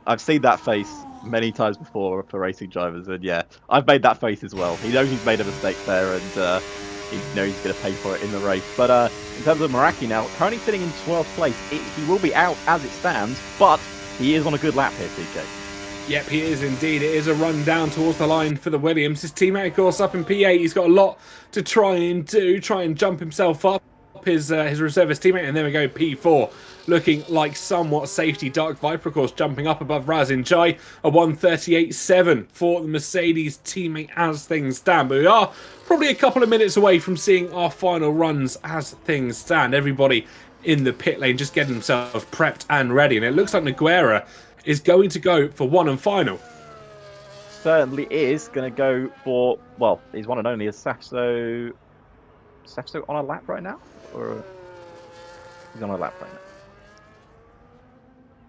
I've seen that face many times before for racing drivers, and yeah, I've made that face as well. He knows he's made a mistake there, and he knows he's going to pay for it in the race. But in terms of Meraki now, currently sitting in 12th place, he will be out as it stands, but he is on a good lap here, TK. Yep, he is indeed. It is a run down towards the line for the Williams. His teammate, of course, up in P8. He's got a lot to try and jump himself up. His reservist teammate, and then we go P4, looking like somewhat safety. Dark Viper, of course, jumping up above Razin Chai, a 1:38.7 for the Mercedes teammate as things stand. But we are probably a couple of minutes away from seeing our final runs as things stand. Everybody in the pit lane just getting themselves prepped and ready, and it looks like Nogueira is going to go for one and final. Certainly is going to go for, well, he's one and only. Is Safso on a lap right now? Or he's on a lap right now?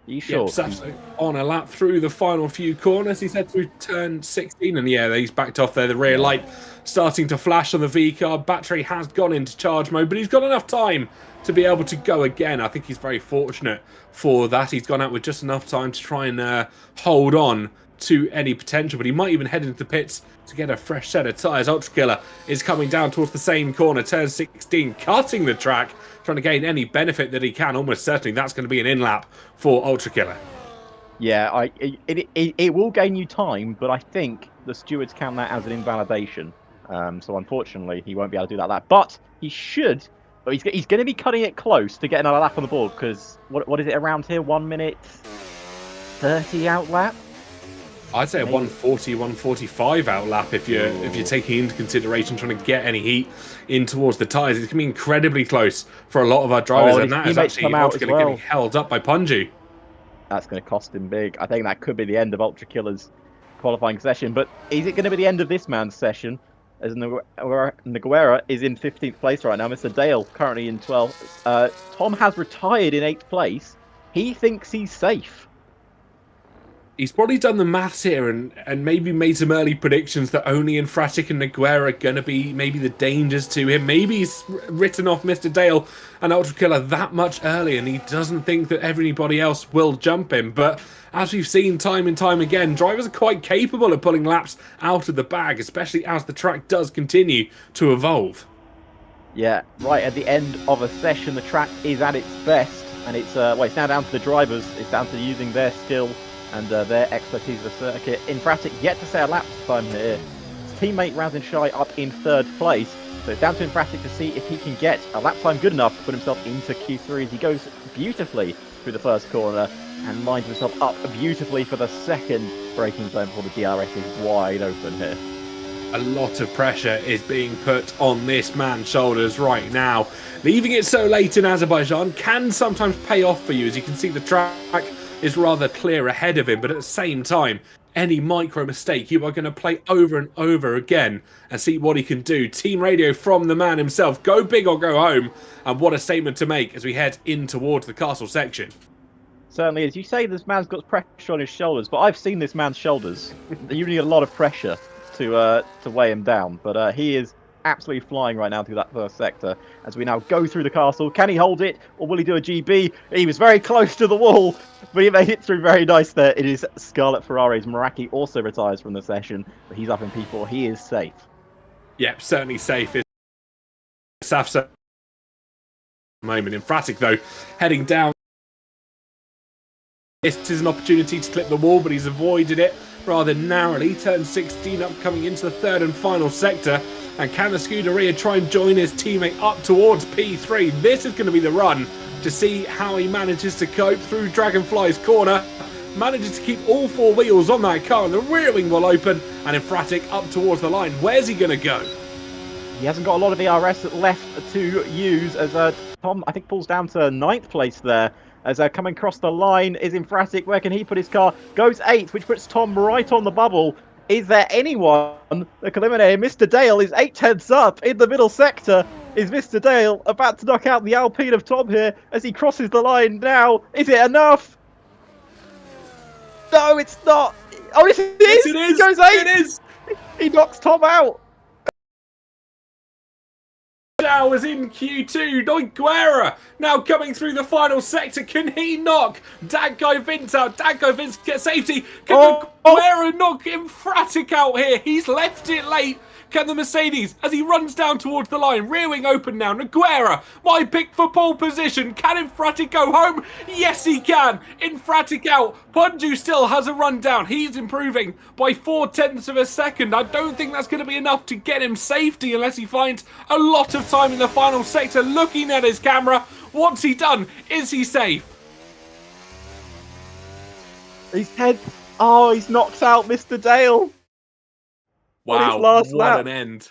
Are you sure? Yep, on a lap through the final few corners. He's head through turn 16, and yeah, he's backed off there. The rear light starting to flash on the V-car. Battery has gone into charge mode, but he's got enough time to be able to go again. I think he's very fortunate for that. He's gone out with just enough time to try and hold on to any potential, but he might even head into the pits to get a fresh set of tyres. Ultra Killer is coming down towards the same corner, turn 16, cutting the track, trying to gain any benefit that he can. Almost certainly that's going to be an in-lap for Ultra Killer. Yeah, it will gain you time, but I think the stewards count that as an invalidation. So unfortunately, he won't be able to do that lap. But he should. But he's going to be cutting it close to get another lap on the board, because what is it around here? 1 minute 30 out lap. I'd say a 140, 145 out lap if you're taking into consideration trying to get any heat in towards the tyres. It's going to be incredibly close for a lot of our drivers, and that is actually getting held up by Punju. That's going to cost him big. I think that could be the end of Ultra Killer's qualifying session, but is it going to be the end of this man's session? As Nogueira is in 15th place right now, Mr. Dale currently in 12th. Tom has retired in 8th place. He thinks he's safe. He's probably done the maths here and maybe made some early predictions that only Infratic and Nogueira are going to be maybe the dangers to him. Maybe he's written off Mr. Dale and Ultra Killer that much early, and he doesn't think that everybody else will jump him. But as we've seen time and time again, drivers are quite capable of pulling laps out of the bag, especially as the track does continue to evolve. Yeah, right at the end of a session, the track is at its best, and it's now down to the drivers. It's down to using their skill and their expertise of the circuit. Infratic yet to say a lap time here. His teammate Razin Shai up in 3rd place. So it's down to Infratic to see if he can get a lap time good enough to put himself into Q3 as he goes beautifully through the first corner and lines himself up beautifully for the second braking zone before the DRS is wide open here. A lot of pressure is being put on this man's shoulders right now. Leaving it so late in Azerbaijan can sometimes pay off for you. As you can see, the track is rather clear ahead of him, but at the same time, any micro mistake you are going to play over and over again and see what he can do. Team radio from the man himself. Go big or go home. And what a statement to make as we head in towards the castle section. Certainly, as you say, this man's got pressure on his shoulders, but I've seen this man's shoulders. You need a lot of pressure to weigh him down, but he is absolutely flying right now through that first sector as we now go through the castle. Can he hold it, or will he do a GB? He was very close to the wall, but he made it through very nice there. It is Scarlet Ferraris. Meraki also retires from the session, but he's up in P4. He is safe. Yep, certainly safe. It's Safsa moment. Infratic, though, heading down. This is an opportunity to clip the wall, but he's avoided it rather narrowly. Turn 16 up, coming into the 3rd and final sector. And can the Scuderia try and join his teammate up towards P3? This is going to be the run to see how he manages to cope through Dragonfly's corner. Manages to keep all 4 wheels on that car, and the rear wing will open. And Infratic up towards the line. Where's he going to go? He hasn't got a lot of ERS left to use as Tom, I think, pulls down to 9th place there. As coming across the line is Infratic. Where can he put his car? Goes 8th, which puts Tom right on the bubble. Is there anyone that can eliminate him? Mr. Dale is 8/10 up in the middle sector. Is Mr. Dale about to knock out the Alpine of Tom here as he crosses the line now? Is it enough? No, it's not. Oh, yes, it is. Yes, it is. He goes 8. It is. He knocks Tom out. Now is in Q2. Nogueira now coming through the final sector. Can he knock Dadguy Vince out? Dadguy Vince get safety. Can Nogueira knock Infratic out here? He's left it late. Can the Mercedes, as he runs down towards the line, rear wing open now. Nogueira, my pick for pole position. Can Infratic go home? Yes, he can. Infratic out. Punju still has a run down. He's improving by 0.4 of a second. I don't think that's going to be enough to get him safety unless he finds a lot of time in the final sector. Looking at his camera, what's he done? Is he safe? He's head. Oh, he's knocked out Mr. Dale. Wow, what an end.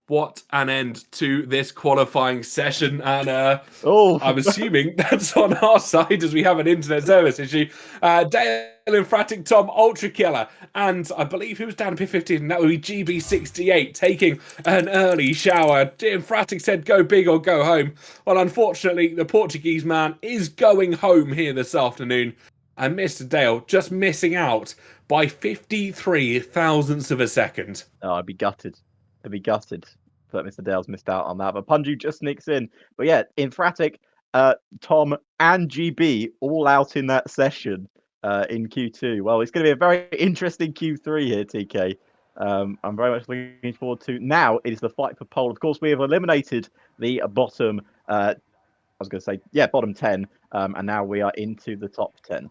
What an end to this qualifying session. And I'm assuming that's on our side as we have an internet service issue. Dale Infratic, Tom, Ultra Killer, and I believe he was down to P15, and that would be GB68 taking an early shower. Infratic said go big or go home. Well, unfortunately, the Portuguese man is going home here this afternoon. And Mr. Dale just missing out by 53 thousandths of a second. Oh, I'd be gutted. I'd be gutted that Mr. Dale's missed out on that. But Punju just sneaks in. But yeah, Infratic, Tom, and GB all out in that session in Q2. Well, it's going to be a very interesting Q3 here, TK. I'm very much looking forward to. Now it is the fight for pole. Of course, we have eliminated the bottom. I was going to say, yeah, bottom 10, and now we are into the top 10.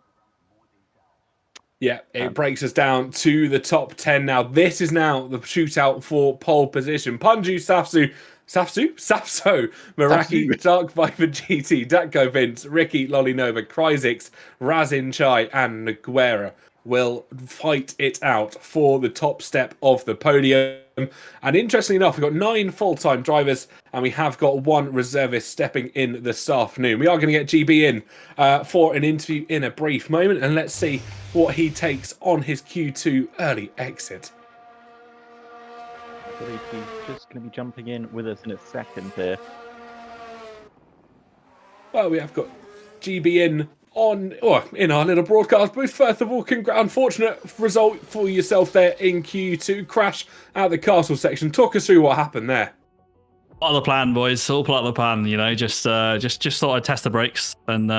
Yeah, it breaks us down to the top 10 now. This is now the shootout for pole position. Punju, Safsu, Sapso, Meraki, Dark Viper GT, Datko Vince, Ricky, Lolinova, Krysix, Razin Chai, and Naguera will fight it out for the top step of the podium. And interestingly enough, we've got 9 full-time drivers and we have got 1 reservist stepping in this afternoon. We are going to get GB in for an interview in a brief moment, and let's see what he takes on his Q2 early exit. He's just going to be jumping in with us in a second here. Well, we have got GB in in our little broadcast booth. First of all, unfortunate result for yourself there in Q2. Crash out the castle section. Talk us through what happened there. Part of the plan, boys. All part of the plan. You know, just thought I'd test the brakes, and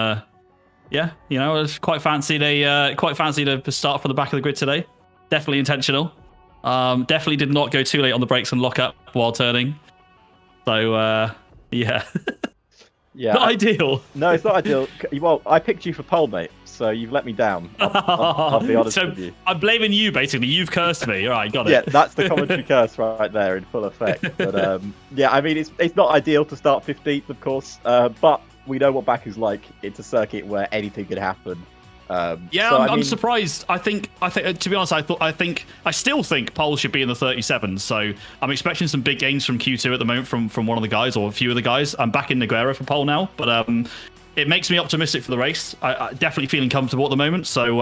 yeah, you know, I was quite fancied to start from the back of the grid today. Definitely intentional. Definitely did not go too late on the brakes and lock up while turning. So yeah. Yeah, not ideal. No, it's not ideal. Well, I picked you for pole, mate, so you've let me down. I'll be honest with you. I'm blaming you, basically. You've cursed me. All right, got it. Yeah, that's the commentary curse right there in full effect. But yeah, I mean, it's not ideal to start 15th, of course, but we know what Baku's like. It's a circuit where anything could happen. Yeah, so, I'm surprised. I think to be honest, I still think pole should be in the 37s. So I'm expecting some big gains from Q2 at the moment from one of the guys or a few of the guys. I'm back in Naguera for pole now, but it makes me optimistic for the race. I definitely feeling comfortable at the moment. So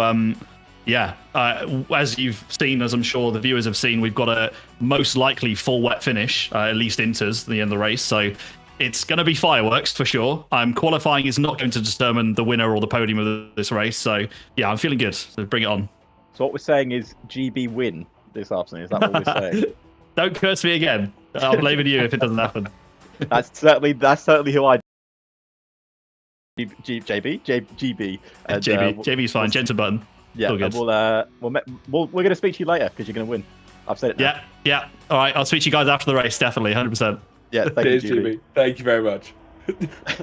yeah, as you've seen, as I'm sure the viewers have seen, we've got a most likely full wet finish, at least inters the end of the race. So it's going to be fireworks for sure. Qualifying is not going to determine the winner or the podium of this race. So yeah, I'm feeling good. So bring it on. So what we're saying is GB win this afternoon. Is that what we're saying? Don't curse me again. I'll blame it you if it doesn't happen. That's certainly who I. GB. And, JB's fine. Gentle button. Yeah, and we're going to speak to you later because you're going to win. I've said it now. Yeah. All right, I'll speak to you guys after the race. Definitely, 100%. Yeah, thank you, GB. Thank you very much.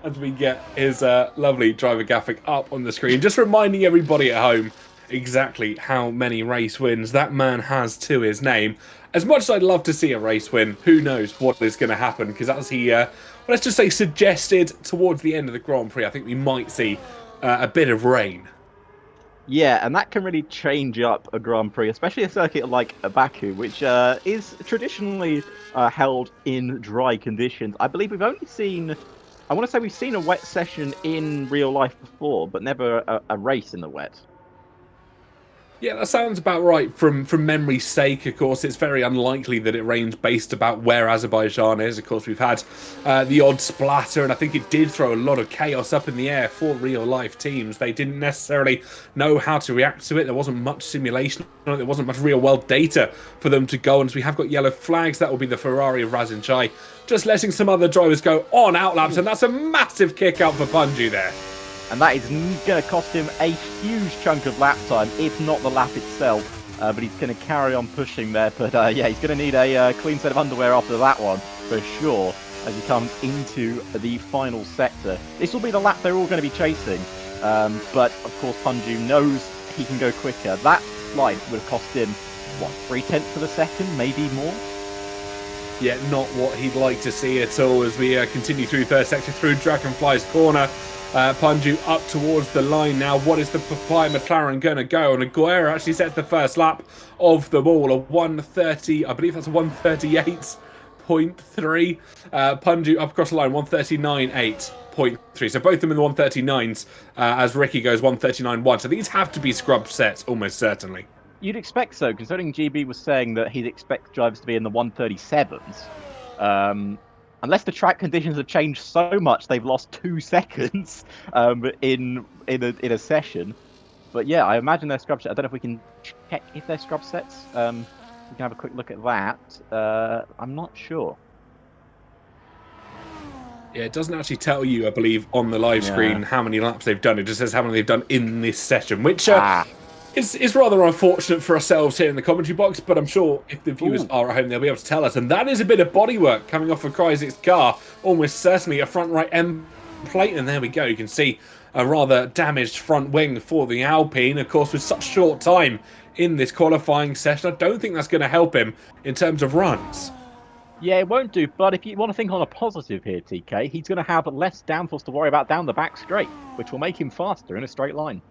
As we get his lovely driver graphic up on the screen, just reminding everybody at home exactly how many race wins that man has to his name. As much as I'd love to see a race win, who knows what is going to happen, because as he, let's just say, suggested towards the end of the Grand Prix, I think we might see a bit of rain. Yeah, and that can really change up a Grand Prix, especially a circuit like Baku, which is traditionally held in dry conditions. I believe we've only seen, I want to say we've seen a wet session in real life before, but never a race in the wet. Yeah, that sounds about right. From memory's sake, of course, it's very unlikely that it rains based about where Azerbaijan is. Of course, we've had the odd splatter, and I think it did throw a lot of chaos up in the air for real-life teams. They didn't necessarily know how to react to it. There wasn't much simulation on it. There wasn't much real-world data for them to go on. So we have got yellow flags. That will be the Ferrari of Razin Chai, just letting some other drivers go on outlaps, and that's a massive kick out for Punju there. And that is going to cost him a huge chunk of lap time, if not the lap itself. But he's going to carry on pushing there. But yeah, he's going to need a clean set of underwear after that one, for sure, as he comes into the final sector. This will be the lap they're all going to be chasing. But, of course, Punju knows he can go quicker. That slide would have cost him, what, 3/10 of a second, maybe more? Yeah, not what he'd like to see at all as we continue through third sector, through Dragonfly's corner. Punju up towards the line now. What is the Papaya McLaren going to go? And Aguera actually sets the first lap of the ball. A 130, I believe that's a 138.3. Punju up across the line, 139.8.3. So both of them in the 139s as Ricky goes 139.1. So these have to be scrub sets, almost certainly. You'd expect so, considering GB was saying that he'd expect drivers to be in the 137s. Unless the track conditions have changed so much, they've lost 2 seconds in a session. But yeah, I imagine they're scrub sets. I don't know if we can check if they're scrub sets. We can have a quick look at that. I'm not sure. Yeah, it doesn't actually tell you, I believe, on the live screen how many laps they've done. It just says how many they've done in this session, which is rather unfortunate for ourselves here in the commentary box, but I'm sure if the viewers are at home, they'll be able to tell us. And that is a bit of bodywork coming off of Krysix's car. Almost certainly a front right end plate. And there we go. You can see a rather damaged front wing for the Alpine. Of course, with such short time in this qualifying session, I don't think that's going to help him in terms of runs. Yeah, it won't do. But if you want to think on a positive here, TK, he's going to have less downforce to worry about down the back straight, which will make him faster in a straight line.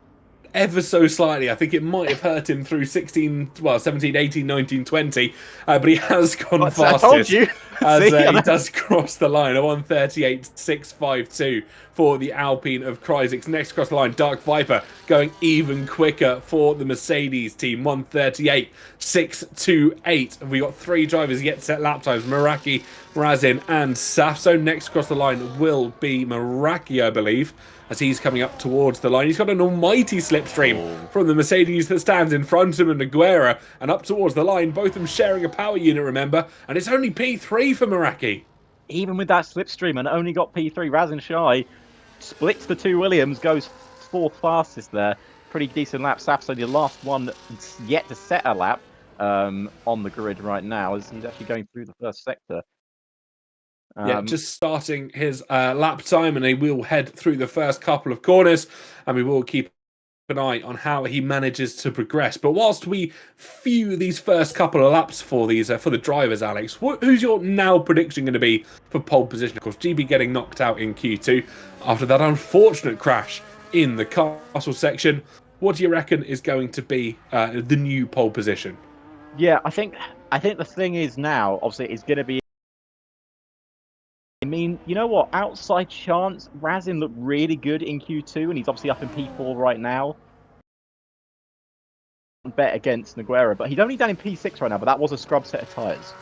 Ever so slightly. I think it might have hurt him through 17, 18, 19, 20, but he has gone I fastest. told you. As See? he does cross the line, a 1:38.652 for the Alpine of Kreisig. Next across the line, Dark Viper going even quicker for the Mercedes team, 1:38.628. We got 3 drivers yet to set lap times, Meraki, Razin and Safso. Next across the line will be Meraki, I believe, as he's coming up towards the line. He's got an almighty slipstream from the Mercedes that stands in front of him and Nogueira, and up towards the line, both of them sharing a power unit, remember, and it's only P3 for Meraki. Even with that slipstream and only got P3, Razin Shai splits the 2 Williams, goes 4th fastest there. Pretty decent lap. Safso, the last one yet to set a lap on the grid right now, as he's actually going through the first sector. Yeah, just starting his lap time, and he will head through the first couple of corners, and we will keep an eye on how he manages to progress. But whilst we view these first couple of laps for these for the drivers, Alex, who's your now prediction going to be for pole position? Of course, GB getting knocked out in Q2 after that unfortunate crash in the castle section. What do you reckon is going to be the new pole position? Yeah, I think the thing is now, obviously, it's going to be. I mean, you know what? Outside chance, Razin looked really good in Q2, and he's obviously up in P4 right now. Bet against Nogueira, but he's only down in P6 right now, but that was a scrub set of tyres.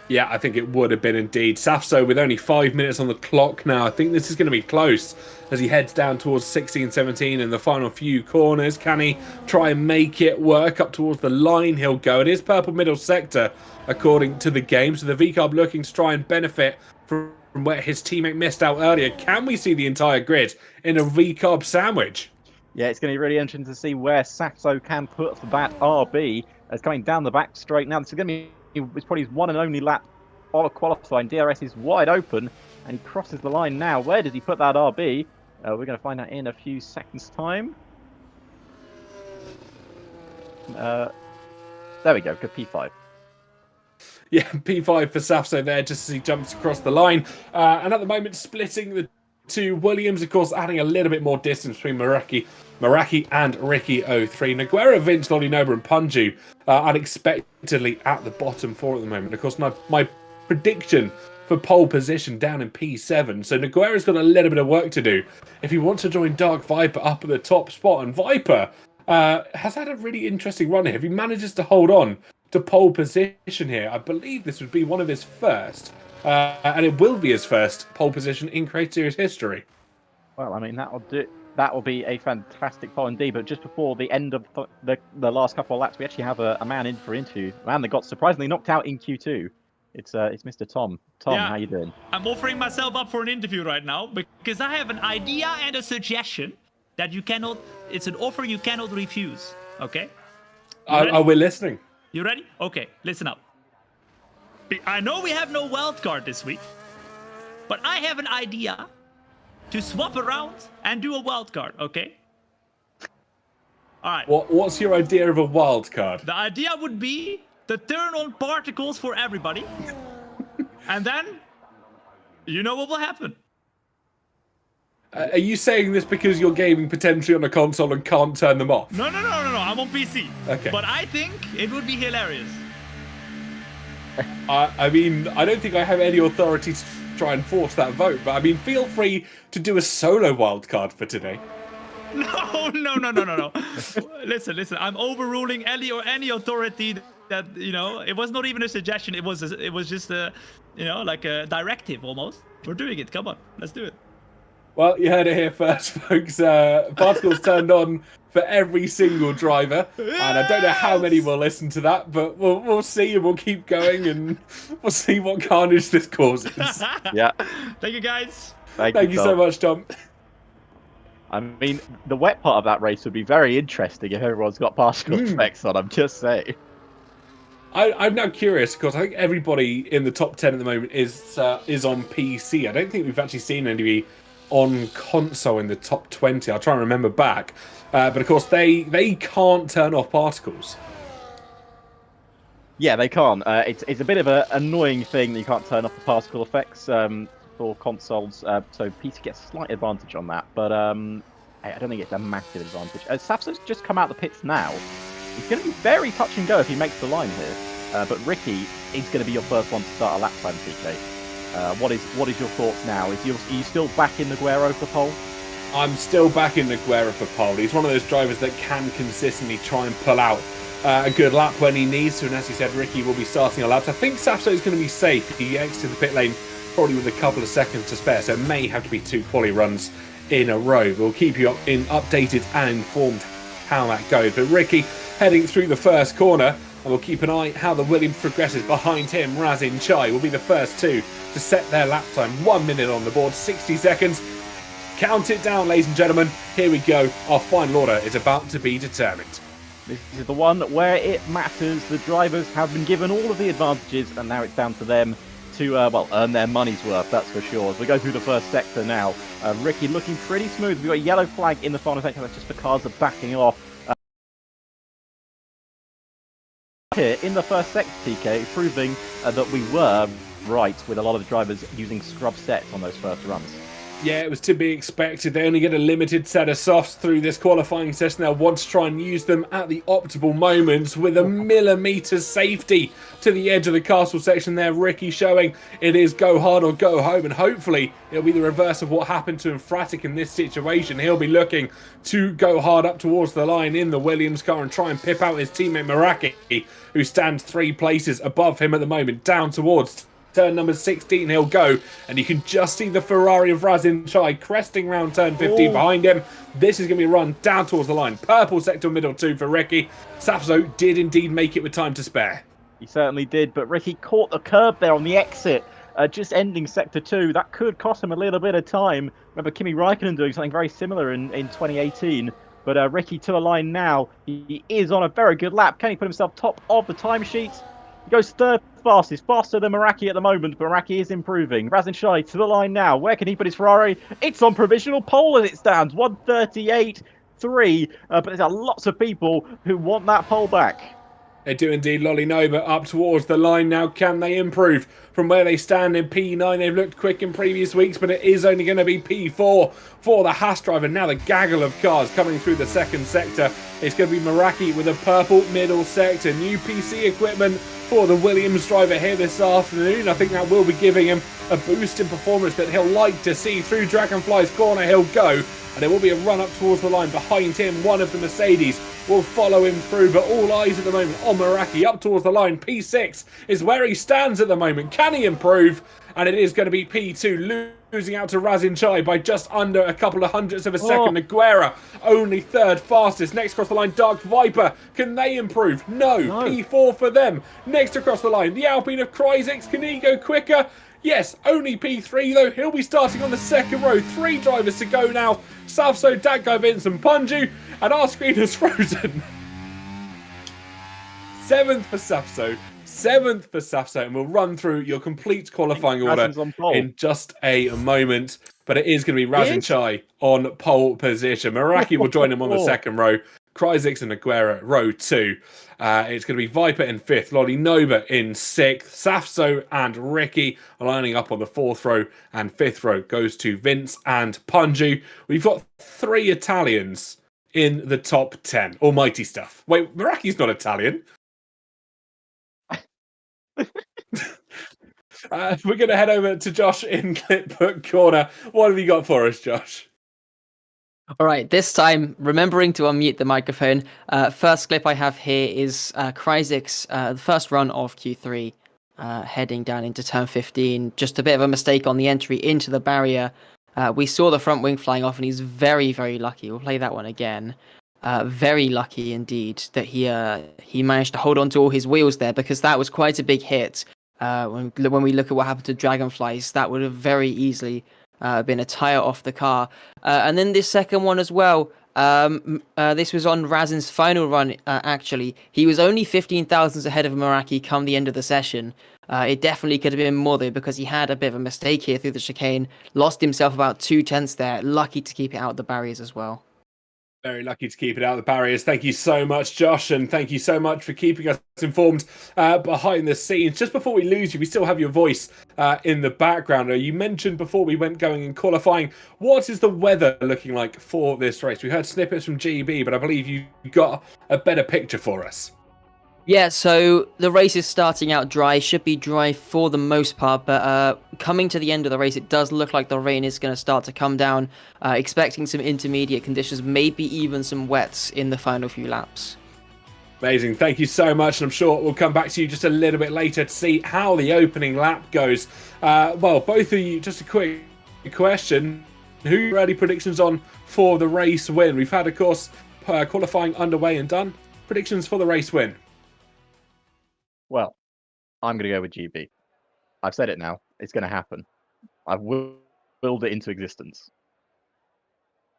Yeah, I think it would have been indeed. Safso with only 5 minutes on the clock now. I think this is going to be close as he heads down towards 16, 17 in the final few corners. Can he try and make it work up towards the line? He'll go. It is purple middle sector, according to the game. So the VCARB looking to try and benefit from where his teammate missed out earlier. Can we see the entire grid in a VCARB sandwich? Yeah, it's going to be really interesting to see where Safso can put that RB as coming down the back straight. Now, this is going to be it's probably his one and only lap of qualifying. DRS is wide open, and he crosses the line now. Where does he put that RB? We're going to find out in a few seconds' time. There we go, good P5. Yeah, P5 for Safso there, just as he jumps across the line. And at the moment, splitting the 2 Williams, of course, adding a little bit more distance between Meraki and Ricky 03. Nogueira, Vince, Lolinoba and Punju unexpectedly at the bottom 4 at the moment. Of course, my prediction for pole position down in P7. So Nogueira's got a little bit of work to do if he wants to join Dark Viper up at the top spot. And Viper has had a really interesting run here. If he manages to hold on to pole position here, I believe this would be one of his first. And it will be his first pole position in Create Series history. Well, I mean, that will be a fantastic pole indeed. But just before the end of the last couple of laps, we actually have a man in for interview. A man that got surprisingly knocked out in Q2. It's Mr. Tom. Tom, yeah, how you doing? I'm offering myself up for an interview right now because I have an idea and a suggestion that you cannot. It's an offer you cannot refuse. Okay? Are we listening? You ready? Okay, listen up. I know we have no wildcard this week, but I have an idea to swap around and do a wildcard, okay? All right. What's your idea of a wildcard? The idea would be to turn on particles for everybody, and then you know what will happen. Are you saying this because you're gaming potentially on a console and can't turn them off? No. I'm on PC. Okay. But I think it would be hilarious. I mean, I don't think I have any authority to try and force that vote, but I mean, feel free to do a solo wildcard for today. No. Listen. I'm overruling any authority that, you know, it was not even a suggestion. It was just a, you know, like a directive almost. We're doing it. Come on, let's do it. Well, you heard it here first, folks. Particles turned on for every single driver, and I don't know how many will listen to that, but we'll see, and we'll keep going, and we'll see what carnage this causes. Yeah. Thank you, guys. Thank you so much, Tom. I mean, the wet part of that race would be very interesting if everyone's got particle effects on. I'm just saying. I'm now curious because I think everybody in the top 10 at the moment is on PC. I don't think we've actually seen anybody on console in the top 20. I'll try and remember back. But of course, they can't turn off particles. Yeah, they can't. It's a bit of an annoying thing that you can't turn off the particle effects for consoles. So PC gets a slight advantage on that, but I don't think it's a massive advantage. Sapso's just come out the pits now. He's going to be very touch and go if he makes the line here. But Ricky is going to be your first one to start a lap time, PK. What is your thoughts now? Are you still back in the Guerrero for pole? I'm still back in the Guerrero for pole. He's one of those drivers that can consistently try and pull out a good lap when he needs to. And as you said, Ricky will be starting a lap. I think Sapso is going to be safe. He exits the pit lane probably with a couple of seconds to spare. So it may have to be 2 quali runs in a row. We'll keep you updated and informed how that goes. But Ricky heading through the first corner. And we'll keep an eye how the Williams progresses. Behind him, Razin Chai will be the first 2 to set their lap time. 1 minute on the board, 60 seconds. Count it down, ladies and gentlemen. Here we go. Our final order is about to be determined. This is the one where it matters. The drivers have been given all of the advantages, and now it's down to them to, earn their money's worth, that's for sure. As we go through the first sector now, Ricky looking pretty smooth. We've got a yellow flag in the final sector. That's just the cars are backing off. Here in the first sector, TK, proving that we were right with a lot of the drivers using scrub sets on those first runs. Yeah, it was to be expected. They only get a limited set of softs through this qualifying session. They'll want to try and use them at the optimal moments with a millimetre safety to the edge of the castle section there. Ricky showing it is go hard or go home, and hopefully it'll be the reverse of what happened to Enfratic in this situation. He'll be looking to go hard up towards the line in the Williams car and try and pip out his teammate Meraki, who stands 3 places above him at the moment, down towards turn number 16 he'll go, and you can just see the Ferrari of Razin Chai cresting round turn 15 behind him. This is going to be run down towards the line. Purple sector middle 2 for Ricky. Sapso did indeed make it with time to spare. He certainly did, but Ricky caught the curb there on the exit, just ending sector 2. That could cost him a little bit of time. Remember Kimi Räikkönen doing something very similar in 2018. But Ricky to a line now. He is on a very good lap. Can he put himself top of the timesheet? He goes third fastest, faster than Meraki at the moment, but Meraki is improving. Razin Chai to the line now. Where can he put his Ferrari? It's on provisional pole as it stands, 1:38.3. But there's lots of people who want that pole back. They do indeed. Lolly Nova up towards the line now. Can they improve from where they stand in P9? They've looked quick in previous weeks, but it is only going to be P4 for the Haas driver. Now the gaggle of cars coming through the second sector. It's going to be Meraki with a purple middle sector. New PC equipment for the Williams driver here this afternoon. I think that will be giving him a boost in performance that he'll like to see. Through Dragonfly's corner he'll go, and there will be a run up towards the line. Behind him, one of the Mercedes will follow him through, but all eyes at the moment on Meraki up towards the line. P6 is where he stands at the moment. Can he improve? And it is going to be P2 losing out to Razin Chai by just under a couple of hundredths of a second. Aguera only third fastest. Next across the line, Dark Viper. Can they improve? No. P4 for them. Next across the line, the Alpine of Cryzex. Can he go quicker? Yes, only P3 though. He'll be starting on the second row. 3 drivers to go now. Savso, Dakgo, Vincent, Punju, and our screen is frozen. 7th for Savso. 7th for Savso, and we'll run through your complete qualifying order in just a moment. But it is going to be Razin Chai on pole position. Meraki will join him on the second row. Cryzex and Aguera row 2. It's going to be Viper in 5th, Lolly Nova in 6th, Safso and Ricky lining up on the 4th row, and 5th row goes to Vince and Punju. We've got 3 Italians in the top 10. Almighty stuff. Wait, Meraki's not Italian. We're going to head over to Josh in Clipbook Corner. What have you got for us, Josh? All right, this time, remembering to unmute the microphone. First clip I have here is Cryzex, the first run of Q3, heading down into turn 15. Just a bit of a mistake on the entry into the barrier. We saw the front wing flying off, and he's very, very lucky. We'll play that one again. Very lucky indeed that he managed to hold on to all his wheels there, because that was quite a big hit. When we look at what happened to Dragonflies, that would have very easily been a tyre off the car. And then this second one as well. This was on Razin's final run, actually. He was only 15 thousandths ahead of Meraki come the end of the session. It definitely could have been more, though, because he had a bit of a mistake here through the chicane. Lost himself about 2 tenths there. Lucky to keep it out of the barriers as well. Very lucky to keep it out of the barriers. Thank you so much, Josh, and thank you so much for keeping us informed behind the scenes. Just before we lose you, we still have your voice in the background. You mentioned before we went going and qualifying, what is the weather looking like for this race? We heard snippets from GB, but I believe you got a better picture for us. Yeah, so the race is starting out dry, should be dry for the most part, but coming to the end of the race, it does look like the rain is going to start to come down, expecting some intermediate conditions, maybe even some wets in the final few laps. Amazing, thank you so much, and I'm sure we'll come back to you just a little bit later to see how the opening lap goes. Well, both of you, just a quick question, who are early predictions on for the race win? We've had, of course, qualifying underway and done. Predictions for the race win? Well, I'm going to go with GB. I've said it now. It's going to happen. I've willed it into existence.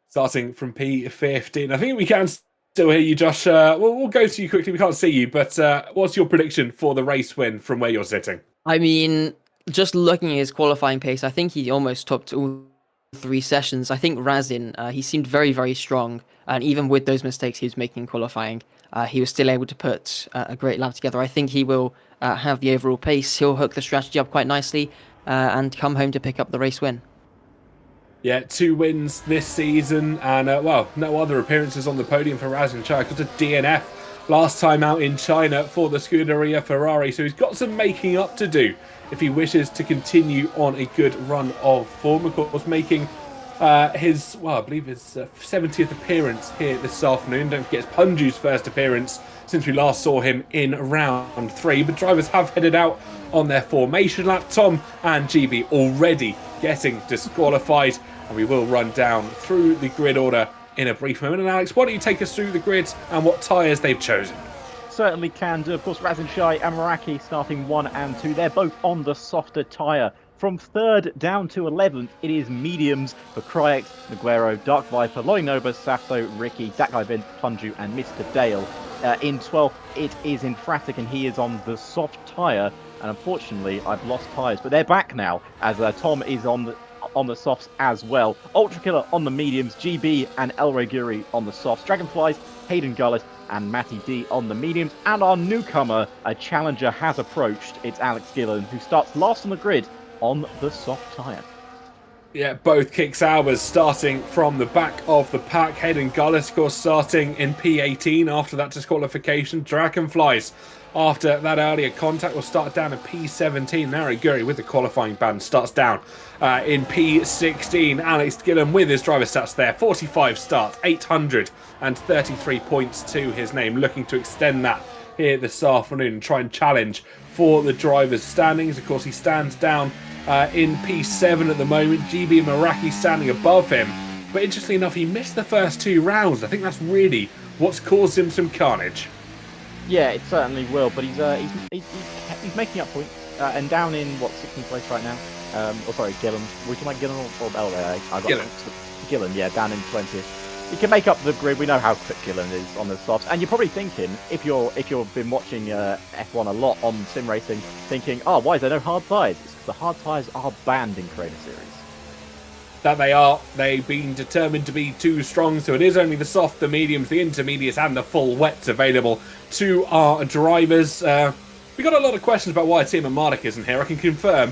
Starting from P15. I think we can still hear you, Josh. We'll go to you quickly. We can't see you, but what's your prediction for the race win from where you're sitting? I mean, just looking at his qualifying pace, I think he almost topped all 3 sessions. I think Razin, he seemed very, very strong. And even with those mistakes he was making in qualifying, he was still able to put a great lap together. I think he will have the overall pace. He'll hook the strategy up quite nicely and come home to pick up the race win. Yeah, 2 wins this season, and well, no other appearances on the podium for Razin Chai. Got a DNF last time out in China for the Scuderia Ferrari, so he's got some making up to do if he wishes to continue on a good run of form. Of course, making his, well, I believe his 70th appearance here this afternoon. Don't forget, it's Punju's first appearance since we last saw him in round 3. But drivers have headed out on their formation lap. Tom and GB already getting disqualified, and we will run down through the grid order in a brief moment. And Alex, why don't you take us through the grid and what tyres they've chosen? Certainly can do. Of course, Razin Shai and Meraki starting 1 and 2. They're both on the softer tyre. From 3rd down to 11th, it is mediums for Kryax, Naguero, Dark Viper, Lolinoba, Safto, Ricky, Dakai Vint, Punju, and Mr. Dale. In 12th, it is Infratic, and he is on the soft tyre. And unfortunately, I've lost tyres, but they're back now, as Tom is on the softs as well. Ultra Killer on the mediums, GB and El Reguri on the softs. Dragonflies, Hayden Gullis, and Matty D on the mediums. And our newcomer, a challenger, has approached. It's Alex Gillen, who starts last on the grid on the soft tyre. Yeah, both Kick Sauers starting from the back of the pack. Hayden Gullis, of course, starting in P18 after that disqualification. Dragonflies, after that earlier contact, will start down in P17. Nariguri with the qualifying ban starts down in P16. Alex Gillen with his driver stats there. 45 starts, 833 points to his name. Looking to extend that here this afternoon and try and challenge for the driver's standings. Of course, he stands down in P7 at the moment. GB and Meraki standing above him. But interestingly enough, he missed the first 2 rounds. I think that's really what's caused him some carnage. Yeah, it certainly will, but he's making up points. And down in, 16th place right now? Gillen. Would you like Gillen or Bell there? Gillen, yeah, down in 20th. You can make up the grid. We know how quick Gillen is on the softs, and you're probably thinking, if you've been watching F1 a lot on sim racing, thinking, oh, why is there no hard tyres? It's because the hard tyres are banned in Creator Series. That they are. They've been determined to be too strong, so it is only the soft, the mediums, the intermediates, and the full wets available to our drivers. We got a lot of questions about why Timo Mardik isn't here. I can confirm.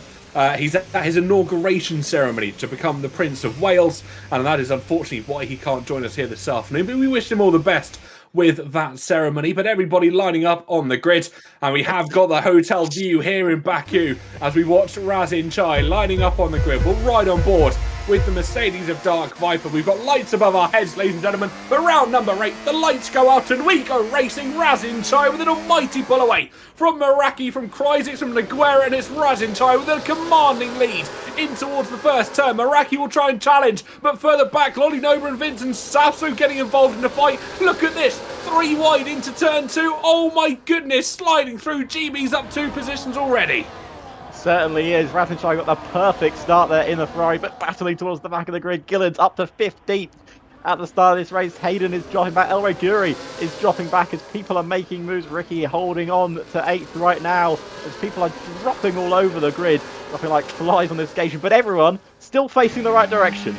He's at his inauguration ceremony to become the Prince of Wales, and that is unfortunately why he can't join us here this afternoon. But we wish him all the best with that ceremony. But everybody lining up on the grid, and we have got the hotel view here in Baku as we watch Razin Chai lining up on the grid. We'll ride on board with the Mercedes of Dark Viper. We've got lights above our heads, ladies and gentlemen. For round number 8, the lights go out and we go racing. Razin Chai with an almighty pull away from Meraki, from Kryzik, from Naguera, and it's Razin Chai with a commanding lead in towards the first turn. Meraki will try and challenge, but further back, Lolinoba and Vincent Sapso getting involved in the fight. Look at this, 3 wide into turn 2. Oh my goodness, sliding through. GB's up 2 positions already. Certainly is. Razin Chai got the perfect start there in the Ferrari, but battling towards the back of the grid. Gillen's up to 15th at the start of this race. Hayden is dropping back. El Reguri is dropping back as people are making moves. Ricky holding on to 8th right now as people are dropping all over the grid, dropping like flies on this occasion, but everyone still facing the right direction.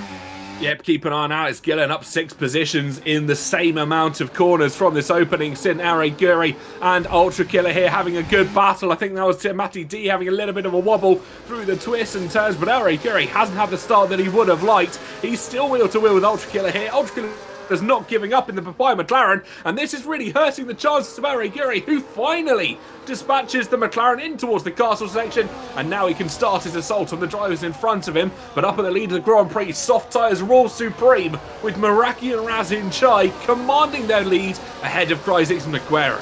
Yep, keep an eye on Alex Gillen up 6 positions in the same amount of corners from this opening. Sin Guri and Ultra Killer here having a good battle. I think that was Matty D having a little bit of a wobble through the twists and turns, but Guri hasn't had the start that he would have liked. He's still wheel to wheel with Ultra Killer here. Ultra Killer is not giving up in the Papaya McLaren, and this is really hurting the chances of Guri, who finally dispatches the McLaren in towards the castle section, and now he can start his assault on the drivers in front of him. But up at the lead of the Grand Prix, soft tyres rule supreme, with Meraki and Razin Chai commanding their lead ahead of Cryzix and Nogueira.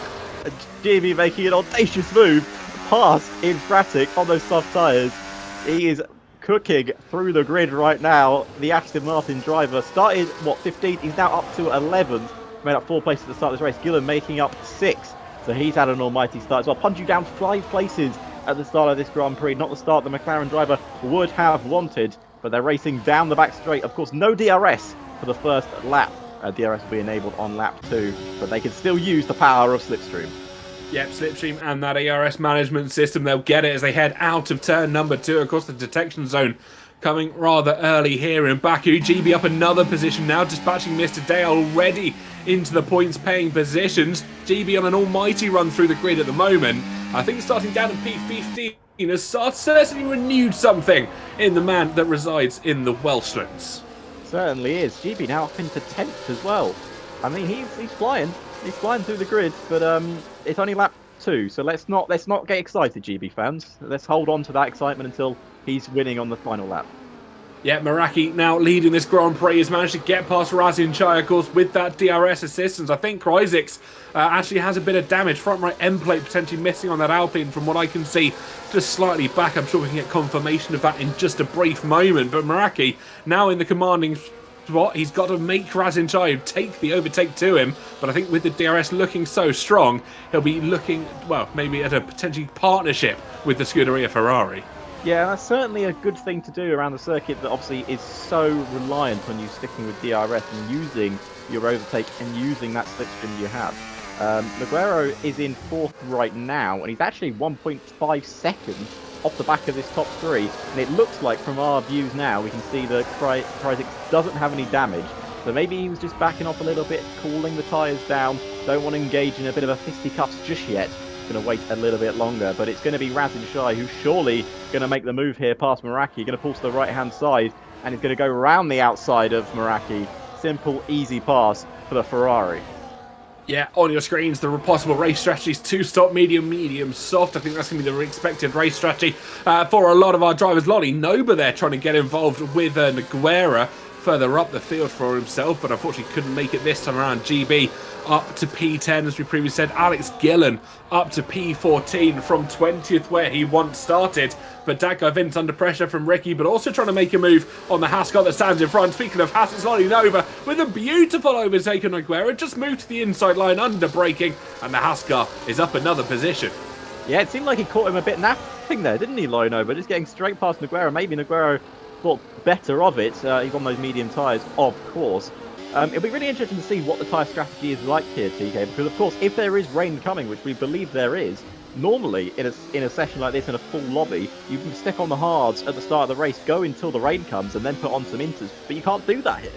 GB making an audacious move past Infratic on those soft tyres. He is cooking through the grid right now. The Aston Martin driver started, 15th? He's now up to 11th. Made up 4 places at the start of this race. Gillen making up 6. So he's had an almighty start as well. Punching down 5 places at the start of this Grand Prix. Not the start the McLaren driver would have wanted, but they're racing down the back straight. Of course, no DRS for the first lap. DRS will be enabled on lap 2, but they can still use the power of Slipstream. Yep, Slipstream and that ARS management system, they'll get it as they head out of turn number 2. Of course, the detection zone coming rather early here in Baku. GB up another position now, dispatching Mr. Day already into the points-paying positions. GB on an almighty run through the grid at the moment. I think starting down in P15 has certainly renewed something in the man that resides in the Welshlands. Certainly is. GB now up into 10th as well. I mean, he's flying. He's flying through the grid, but it's only lap 2, so let's not get excited, GB fans. Let's hold on to that excitement until he's winning on the final lap. Yeah, Meraki now leading this Grand Prix has managed to get past Razin Chai, of course, with that DRS assistance. I think Cryzix actually has a bit of damage. Front right end plate potentially missing on that Alpine from what I can see. Just slightly back. I'm sure we can get confirmation of that in just a brief moment. But Meraki now in the commanding spot. He's got to make Razin Chai take the overtake to him. But I think with the DRS looking so strong, he'll be looking, well, maybe at a potential partnership with the Scuderia Ferrari. Yeah, that's certainly a good thing to do around the circuit that obviously is so reliant on you sticking with DRS and using your overtake and using that slipstream you have. Nogueira is in 4th right now, and he's actually 1.5 seconds off the back of this top 3. And it looks like from our views now, we can see that Cryzix doesn't have any damage. So maybe he was just backing off a little bit, cooling the tyres down. Don't want to engage in a bit of a fisticuffs just yet. Going to wait a little bit longer, but it's going to be Razin Chai who's surely going to make the move here past Meraki. Going to pull to the right-hand side, and he's going to go around the outside of Meraki. Simple, easy pass for the Ferrari. Yeah, on your screens, the possible race strategies: 2-stop, medium, medium, soft. I think that's going to be the expected race strategy for a lot of our drivers. Lolly Noba there trying to get involved with Nogueira further up the field for himself, but unfortunately couldn't make it this time around. GB up to P10, as we previously said. Alex Gillen up to P14 from 20th, where he once started. But that guy Vince under pressure from Ricky, but also trying to make a move on the Haas car that stands in front. Speaking of Haas, it's Lolly Nova with a beautiful overtake on Nogueira. Just moved to the inside line under braking, and the Haas car is up another position. Yeah, it seemed like he caught him a bit napping there, didn't he, Lolly Nova? Just getting straight past Nogueira. Maybe Nogueira thought better of it. He's on those medium tyres, of course. It'll be really interesting to see what the tyre strategy is like here, TK, because of course, if there is rain coming, which we believe there is, normally in a session like this, in a full lobby, you can stick on the hards at the start of the race, go until the rain comes, and then put on some inters. But you can't do that here.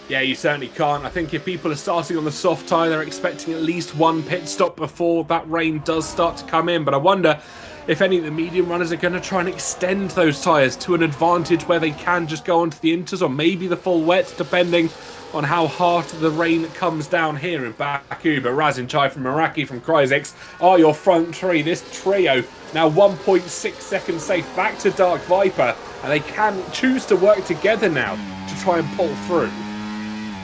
Yeah, you certainly can't. I think if people are starting on the soft tyre, they're expecting at least one pit stop before that rain does start to come in. But I wonder if any of the medium runners are going to try and extend those tyres to an advantage where they can just go onto the inters, or maybe the full wet, depending on how hard the rain comes down here in Baku. But Razin Chai from Meraki from Cryzix are your front three. This trio now 1.6 seconds safe back to Dark Viper, and they can choose to work together now to try and pull through.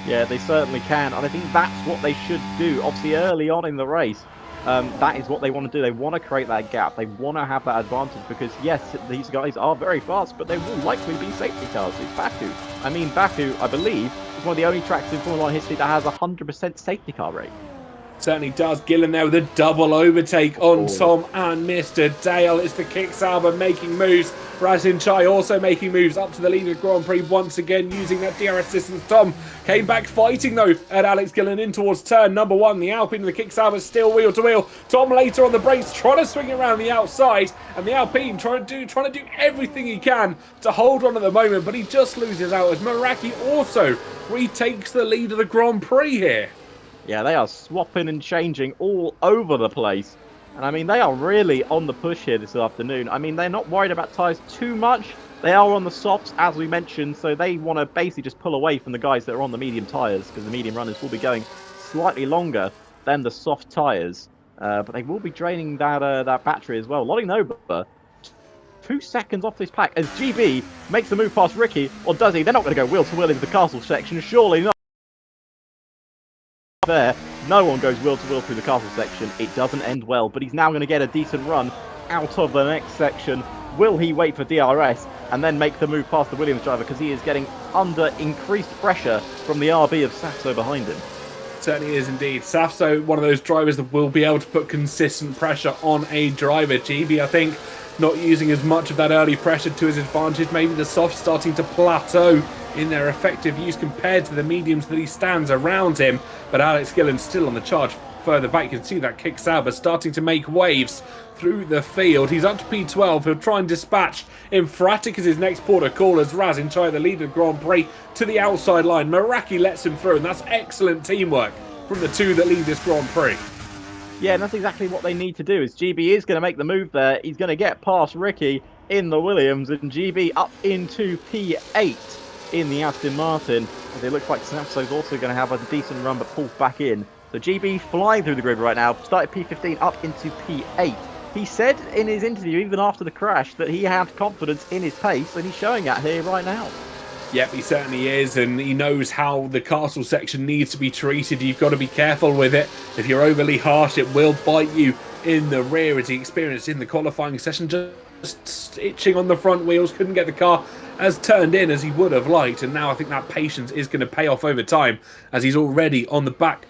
Yeah, they certainly can, and I think that's what they should do. Obviously, early on in the race, that is what they want to do. They want to create that gap. They want to have that advantage because, yes, these guys are very fast, but they will likely be safety cars. It's Baku. I mean, Baku, I believe, is one of the only tracks in Formula 1 history that has 100% safety car rate. Certainly does. Gillen there with a double overtake on Tom and Mr. Dale. It's the Kicksauber making moves. Razin Chai also making moves up to the lead of the Grand Prix once again using that DRS assistance. Tom came back fighting though at Alex Gillen in towards turn number 1. The Alpine and the Kicksauber still wheel to wheel. Tom later on the brakes trying to swing around the outside, and the Alpine trying to do everything he can to hold on at the moment, but he just loses out as Meraki also retakes the lead of the Grand Prix here. Yeah, they are swapping and changing all over the place. And I mean, they are really on the push here this afternoon. I mean, they're not worried about tyres too much. They are on the softs, as we mentioned, so they want to basically just pull away from the guys that are on the medium tyres, because the medium runners will be going slightly longer than the soft tyres. But they will be draining that battery as well. Lottie Nova, 2 seconds off this pack as GB makes the move past Ricky, or does he? They're not going to go wheel-to-wheel into the castle section, surely not. There, no one goes wheel-to-wheel through the castle section. It doesn't end well, but he's now going to get a decent run out of the next section. Will he wait for DRS and then make the move past the Williams driver, because he is getting under increased pressure from the RB of Safso behind him? Certainly is indeed. Safso, one of those drivers that will be able to put consistent pressure on a driver. GB, I think, not using as much of that early pressure to his advantage. Maybe the softs starting to plateau in their effective use compared to the mediums that he stands around him. But Alex Gillen still on the charge further back. You can see that Kicksauber starting to make waves through the field. He's up to P12. He'll try and dispatch Emphatic as his next port of call as Razin Chai, the leader of Grand Prix, to the outside line. Meraki lets him through, and that's excellent teamwork from the two that lead this Grand Prix. Yeah, and that's exactly what they need to do. Is GB is going to make the move there. He's going to get past Ricky in the Williams, and GB up into P8 in the Aston Martin. As it looks like Snapso's also going to have a decent run, but pulls back in. So GB flying through the grid right now, started P15 up into P8. He said in his interview, even after the crash, that he had confidence in his pace, and he's showing that here right now. Yep, he certainly is, and he knows how the castle section needs to be treated. You've got to be careful with it. If you're overly harsh, it will bite you in the rear, as he experienced in the qualifying session. Just itching on the front wheels, couldn't get the car as turned in as he would have liked, and now I think that patience is going to pay off over time, as he's already on the back